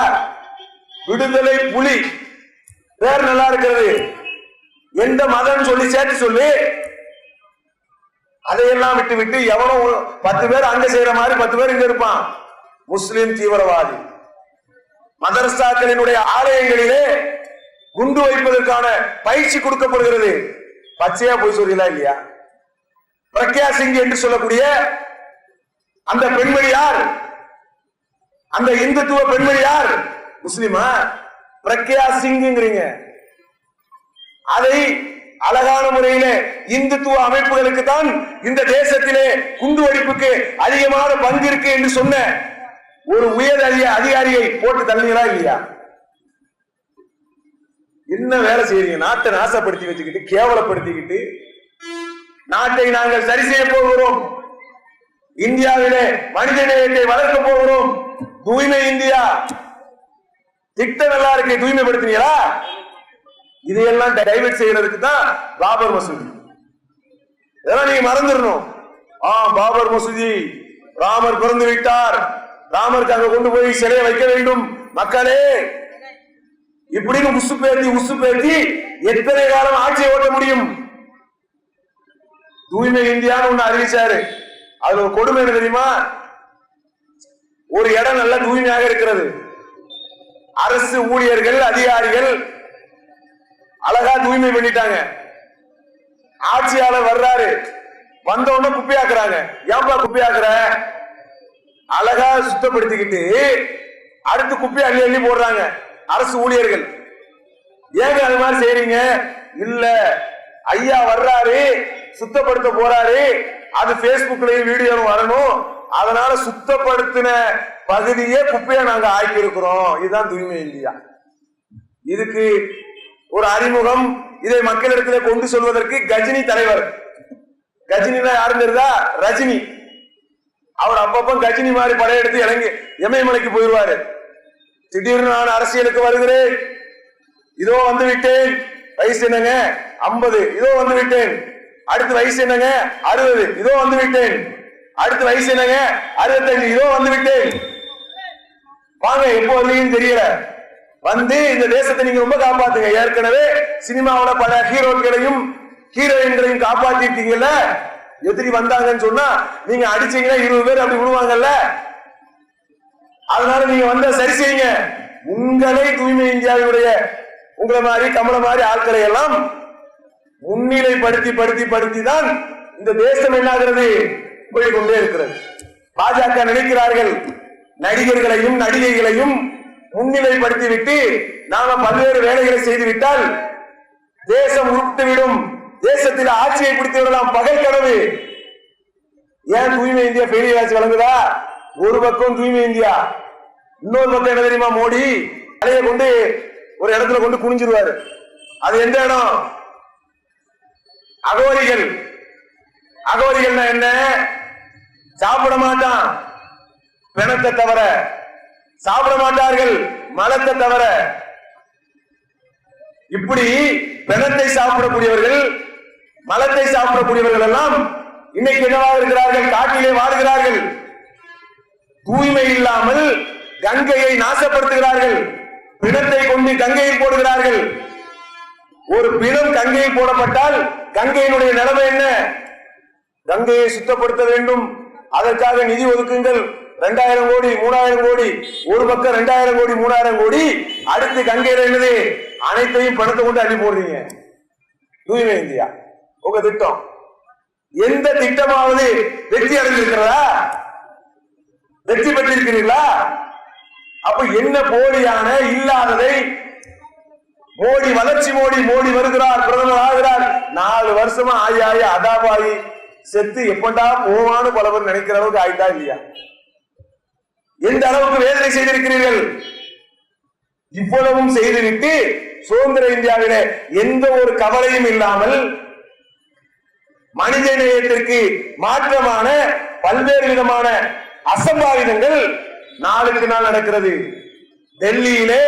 விடுதலை புலி பேர் நல்லா இருக்கிறது. எந்த மதம் சொல்லி சேர்த்து சொல்லி அதையெல்லாம் விட்டு விட்டு எவனோ 10 பேர் அங்க செய்யற மாதிரி 10 பேர் இங்க இருப்பான். முஸ்லிம் தீவிரவாதி. மதரசாக்களினுடைய ஆலயங்களிலே குண்டு வைப்பதற்கான பயிற்சி கொடுக்கப்படுகிறது. பச்சையா போய் சொல்லலா இல்லையா? பிரக்யா சிங் என்று சொல்லக்கூடிய அந்த பெண்மணி யார்? அந்த இந்துத்துவ பெண்மணி யார்? முஸ்லிமா? பிரக்யா சிங்கிறீங்க. அதை அழகான முறையிலே இந்துத்துவ அமைப்புகளுக்கு தான் இந்த தேசத்திலே குண்டு வெடிப்புக்கு அதிகமான பங்கு இருக்கு என்று சொன்ன ஒரு உயர் அதிகாரியை போட்டு தள்ளுங்களா இல்லையா? என்ன வேலை செய்யறீங்க? நாட்டை நாசப்படுத்தி வச்சுக்கிட்டு, கேவலப்படுத்திக்கிட்டு, நாட்டை நாங்கள் சரி செய்ய போகிறோம், இந்தியாவிலே மனித நேயத்தை வளர்க்க போகிறோம், தூய்மை இந்தியா திட்டம் நல்லா இருக்கு, தூய்மைப்படுத்தினீங்களா? இதையெல்லாம் டைவர்ட் செய்யறதுக்கு தான் பாபர் மசூதி. இதெல்லாம் நீங்க மறந்துடணும். பாபர் மசூதி, ராமர் பிறந்து விட்டார், ராமருக்கு அங்க கொண்டு போய் சிலையை வைக்க வேண்டும் மக்களே இப்படின்னு உசு பேத்தி எத்தனை காலம் ஆட்சியை ஓட்ட முடியும்? தூய்மை இந்தியான்னு ஒண்ணு அறிவிச்சாரு. அதுல ஒரு கொடுமை என்ன தெரியுமா? ஒரு இடம் நல்ல தூய்மையாக இருக்கிறது, அரசு ஊழியர்கள் அதிகாரிகள் அழகா தூய்மை பண்ணிட்டாங்க. ஆட்சியாளர் வர்றாரு, வந்த உடனே குப்பையாக்குறாங்க. ஏன்பா குப்பையாக்குற? அழகா சுத்தப்படுத்திக்கிட்டு அடுத்து குப்பை அள்ளி அள்ளி போடுறாங்க அரசு ஊழியர்கள். ஏங்க அது மாதிரி செய்றீங்க? இல்ல, ஐயா வர்றாரு, சுத்தப்படுத்த போறாரு, அது பேஸ்புக்லயும் வீடியோ வரணும், அதனால சுத்தப்படுத்தின பகுதியே குப்பையை நாங்க ஆக்கி இருக்கிறோம். இதுதான் தூய்மை இந்தியா. இதுக்கு ஒரு அறிமுகம், இதை மக்களிடத்திலே கொண்டு சொல்வதற்கு கஜினி தலைவர். கஜினினா யாருங்கிறதா? ரஜினி. அவர் அப்பப்ப கஜினி மாதிரி படையெடுத்து இமயமலைக்கு போயிடுவாரு. திடீர்னு நான் அரசியலுக்கு வருகிறேன், இதோ வந்து விட்டேன், வயசு என்னங்க 50, இதோ வந்து விட்டேன், அடுத்த வயசு என்னங்க 60, இதோ வந்து விட்டேன், அடுத்த வயசு என்னங்க 65, இதோ வந்து விட்டேன். வாங்க, எப்போ வரலீங்கன்னு தெரியல, வந்து இந்த தேசத்தை நீங்க ரொம்ப காப்பாத்துங்க. ஏற்கனவே சினிமாவோட பல ஹீரோக்களையும் ஹீரோயின்களையும் காப்பாத்திட்டீங்கல்ல. எதிரி வந்தாங்கன்னு சொன்னா நீங்க அடிச்சீங்கன்னா 20 பேர் அப்படி விடுவாங்கல்ல. அதனால நீங்க வந்த சரி செய்யுங்க. உங்களை தூய்மை இந்தியாவுடைய உங்களை மாதிரி கமல மாதிரி ஆட்களை எல்லாம் முன்னிலைப்படுத்தி படுத்தி படுத்தி தான் இந்த தேசம் என்னாகிறது? போய்கொண்டே இருக்கிறது. பாஜக நினைக்கிறார்கள் நடிகர்களையும் நடிகைகளையும் முன்னிலைப்படுத்தி விட்டு நாம பல்வேறு வேலைகளை செய்துவிட்டால் தேசம் உருட்டுவிடும், தேசத்தில் ஆட்சியை பிடித்து விடலாம். பகல் கனவு. ஏன் தூய்மை இந்தியா பெரிய ஆட்சி வழங்குதா? ஒரு பக்கம் தூய்மை இந்தியா, இன்னொரு பக்கம் என்ன தெரியுமா? மோடி தலையை கொண்டு ஒரு இடத்துல கொண்டு குனிஞ்சிருவாரு. அது எந்த இடம்? அகோரிகள். அகோரிகள்னா என்ன? சாப்பிட மாட்டான் பிணத்தை தவிர, சாப்பிட மாட்டார்கள் மலத்தை தவிர. இப்படி பிணத்தை சாப்பிடக்கூடியவர்கள், மலத்தை சாப்பிடக்கூடியவர்கள் எல்லாம் இன்னைக்கு என்னவாக இருக்கிறார்கள்? காட்டிலே வாழ்கிறார்கள். தூய்மை இல்லாமல் கங்கையை நாசப்படுத்துகிறார்கள். பிணத்தை கொண்டு கங்கையில் போடுகிறார்கள். ஒரு பிணம் கங்கையில் போடப்பட்டால் கங்கையினுடைய நிலைமை என்ன? கங்கையை சுத்தப்படுத்த வேண்டும், அதற்காக நிதி ஒதுக்குங்கள். 2000 கோடி 3000 கோடி, ஒரு பக்கம் 2000 கோடி 3000 கோடி. அடுத்து கங்கையில என்னது? அனைத்தையும் பணத்தை கொண்டு அள்ளி போடுறீங்க. தூய்மை இந்தியா உங்க திட்டம். எந்த திட்டமாவது வெற்றி அடைந்திருக்கிறதா? வெற்றி பெற்றிருக்கிறீர்களா? அப்ப என்ன போலியான இல்லாததை மோடி, வளர்ச்சி மோடி, மோடி வருகிறார், பிரதமர் ஆகிறார். 4 வருஷமா ஆயி அதாபாயி செத்து எப்பண்டா போவான்னு பல பேர் நினைக்கிற அளவுக்கு ஆயிட்டா இல்லையா? எந்த அளவுக்கு வேதனை செய்திருக்கிறீர்கள்? இவ்வளவும் செய்துவிட்டு சுதந்திர இந்தியாவில எந்த ஒரு கவலையும் இல்லாமல் மனித நேயத்திற்கு மாற்றமான பல்வேறு விதமான அசம்பாவிதங்கள் நாளுக்கு நாள் நடக்கிறது. டெல்லியிலே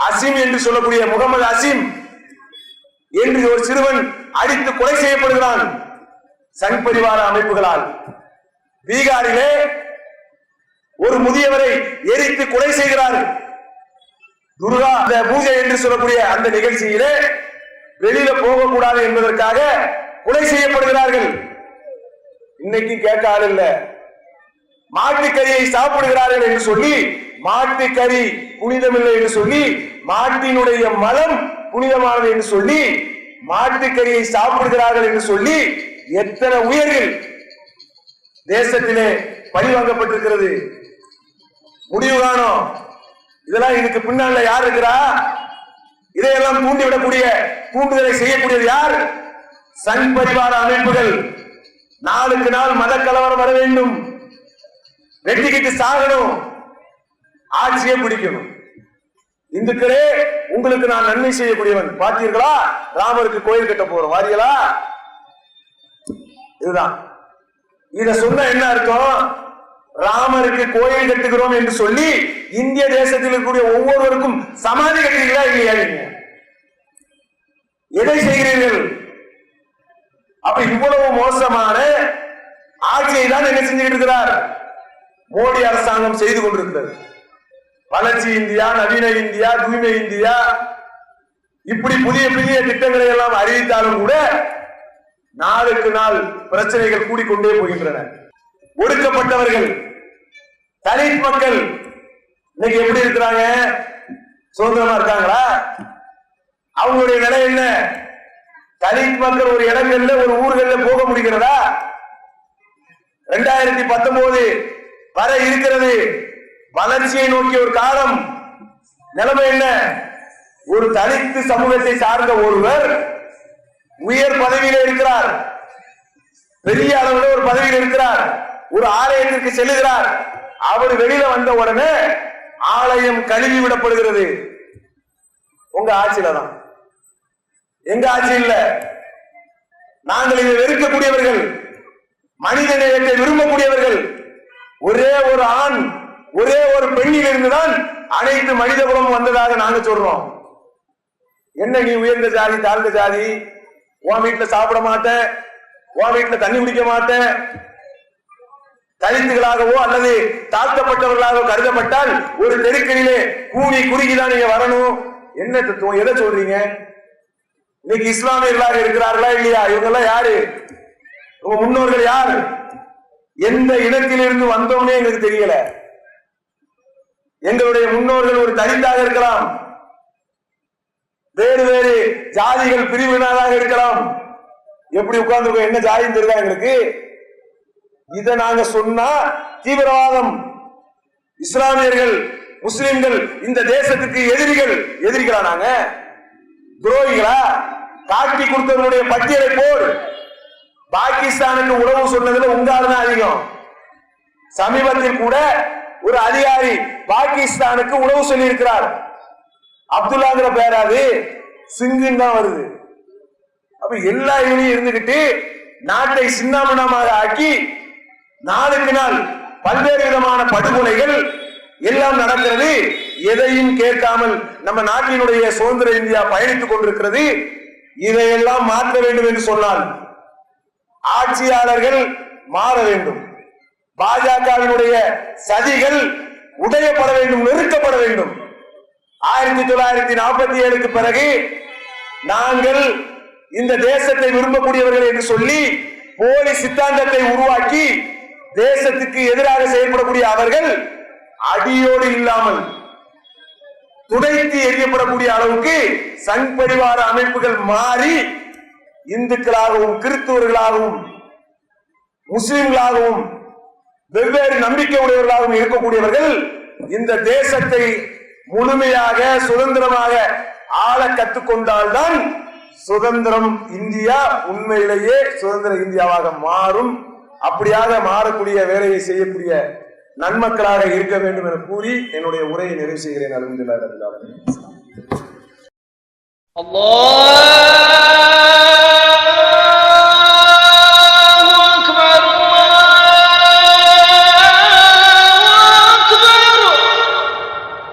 அசீம் என்று சொல்லக்கூடிய முகமது அசீம் என்று ஒரு சிறுவன் அடித்து கொலை செய்யப்படுகிறான் சங் பரிவார அமைப்புகளால். பீகாரிலே ஒரு முதியவரை எரித்து கொலை செய்கிறார்கள். துர்கா பூஜை என்று சொல்லக்கூடிய அந்த நிகழ்ச்சியிலே வெளியில போகக்கூடாது என்பதற்காக கொலை செய்யப்படுகிறார்கள். இன்னைக்கு கேட்க ஆள் இல்ல. மாட்டுக்கறியை சாப்பிடுகிறார்கள் என்று சொல்லி, மாட்டுக்கறி புனிதமில்லை என்று சொல்லி, மாட்டினுடைய மலம் புனிதமானது என்று சொல்லி, மாட்டுக்கறியை சாப்பிடுகிறார்கள் என்று சொல்லி எத்தனை உயிர்கள் தேசத்திலே பழிவாங்கப்பட்டிருக்கிறது. முடிவு காணும். இதெல்லாம் இதுக்கு பின்னால யார் இருக்கிறா? இதையெல்லாம் தூண்டிவிடக்கூடிய, தூண்டுதலை செய்யக்கூடியது யார்? சங் பரிவார அமைப்புகள். நாளுக்கு நாள் மத கலவரம் வர வேண்டும், வெட்டிக்கிட்டு சாகணும், ஆட்சியை பிடிக்கணும். இந்துக்களே, உங்களுக்கு நான் நன்மை செய்யக்கூடியவன். பார்த்தீர்களா? ராமருக்கு கோயில் கட்ட போறோம், வாரியலா? இதுதான். இத சொன்ன என்ன அர்த்தம்? ராமருக்கு கோயில் கட்டுகிறோம் என்று சொல்லி இந்திய தேசத்தில் இருக்கக்கூடிய ஒவ்வொருவருக்கும் சமாதி கட்டுகிறீர்களா இல்லையா? நீங்க எதை செய்கிறீர்கள்? அப்ப இவ்வளவு மோசமான ஆட்சியை தான் என்ன செஞ்சுட்டு இருக்கிறார் மோடி அரசாங்கம் செய்து கொண்டிருக்கிறது. வளர்ச்சி இந்தியா, நவீன இந்தியா, தூய்மை இந்தியா, இப்படி புதிய புதிய திட்டங்களை எல்லாம் அறிவித்தாலும் கூட நாளுக்கு நாள் பிரச்சனைகள் கூடிக்கொண்டே போகின்றன. ஒடுக்கப்பட்டவர்கள், தலித் மக்கள் இன்னைக்கு எப்படி இருக்கிறாங்க? சுதந்திரமா இருக்காங்களா? அவங்களுடைய நிலை என்ன? தலித் மக்கள் ஒரு இடங்கள்ல, ஒரு ஊர்கள்ல போக முடிகிறதா? 2019 வர இருக்கிறது. வளர்ச்சியை நோக்கிய ஒரு காலம். நிலைமை என்ன? ஒரு தலித் சமூகத்தை சார்ந்த ஒருவர் உயர் பதவியில இருக்கிறார், பெரிய அளவில் ஒரு பதவியில் இருக்கிறார், ஒரு ஆலயத்திற்கு செல்லுகிறார். அவர் வெளியில வந்த உடனே ஆலயம் கழுவி விடப்படுகிறது. உங்க ஆட்சியில தான், எங்க ஆட்சி இல்ல. நாங்கள் இதை வெறுக்கக்கூடியவர்கள், மனித நேயத்தை விரும்பக்கூடியவர்கள். ஒரே ஒரு ஆண், ஒரே ஒரு பெண்ணில் இருந்துதான் அனைத்து மனித குலம் வந்ததாக நாங்க சொல்றோம். என்ன நீ உயர்ந்த ஜாதி, தாழ்ந்த ஜாதி, உன் வீட்டுல சாப்பிட மாட்டேன், உன் வீட்டுல தண்ணி குடிக்க மாட்டேன், தலித்துகளாகவோ அல்லது தாழ்த்தப்பட்டவர்களாக கருதப்பட்டால் ஒரு தெருக்களிலே கூவி குறுகிதான் நீங்க வரணும். என்ன தத்துவம்? எதை சொல்றீங்க? இன்னைக்கு இஸ்லாமியர்களாக இருக்கிறார்களா இல்லையா? இவங்க எல்லாம் யாரு? உங்க முன்னோர்கள் யாரு? எந்த இனத்திலிருந்து வந்தோம்னே எங்களுக்கு தெரியல. எங்களுடைய முன்னோர்கள் ஒரு தலித்தாக இருக்கலாம், வேறு வேறு ஜாதிகள் பிரிவினராக இருக்கலாம். எப்படி உட்கார்ந்து என்ன ஜாதின்னு தெரியுதா எங்களுக்கு? இதை நாங்க சொன்னா தீவிரவாதம். இஸ்லாமியர்கள், முஸ்லிம்கள் இந்த தேசத்துக்கு எதிரிகள். எதிரிகளா? நாங்க துரோகிகளா? காட்டி கொடுத்தவர்களுடைய பட்டியலை போல். பாகிஸ்தானுக்கு உறவு சொன்னதுல உங்கால்தான் அதிகம். சமீபத்தில் கூட ஒரு அதிகாரி பாகிஸ்தானுக்கு உறவு சொல்லி இருக்கிறார். அப்துல்லாங்கிற பேராது சிங்கின் தான் வருது. அப்ப எல்லா இவனையும் இருந்துகிட்டு நாட்டை சின்னாபின்னமாக ஆக்கி நாளுக்கு நாள் பல்வேறு விதமான படுகொலைகள் எல்லாம் நடக்கிறது. எதையும் கேட்காமல் நம்ம நாட்டினுடைய சுதந்திர இந்தியா பயணித்துக் கொண்டிருக்கிறது. இதையெல்லாம் மாற்ற வேண்டும் என்று சொன்னால் ஆட்சியாளர்கள் மாற வேண்டும். பாஜகவினுடைய சதிகள் உடையப்பட வேண்டும், நிறுத்தப்பட வேண்டும். 1947க்கு பிறகு நாங்கள் இந்த தேசத்தை விரும்பக்கூடியவர்கள் என்று சொல்லி போலி சித்தாந்தத்தை உருவாக்கி தேசத்துக்கு எதிராக செயல்படக்கூடிய அவர்கள் அடியோடு இல்லாமல் துடைத்து எறியப்படக்கூடிய அளவுக்கு சங் பரிவார அமைப்புகள் மாறி இந்துக்களாகவும் கிறிஸ்துவர்களாகவும் முஸ்லிம்களாகவும் வெவ்வேறு நம்பிக்கை உடையவர்களாகவும் இருக்கக்கூடியவர்கள் இந்த தேசத்தை முழுமையாக சுதந்திரமாக ஆள கற்றுக்கொண்டால்தான் சுதந்திரம் இந்தியா உண்மையிலேயே சுதந்திர இந்தியாவாக மாறும். அப்படியாக மாறக்கூடிய வேலையை செய்யக்கூடிய நன்மக்களாக இருக்க வேண்டும் என கூறி என்னுடைய உரையை நிறைவு செய்கிறேன். அல்ஹம்துலில்லாஹ்.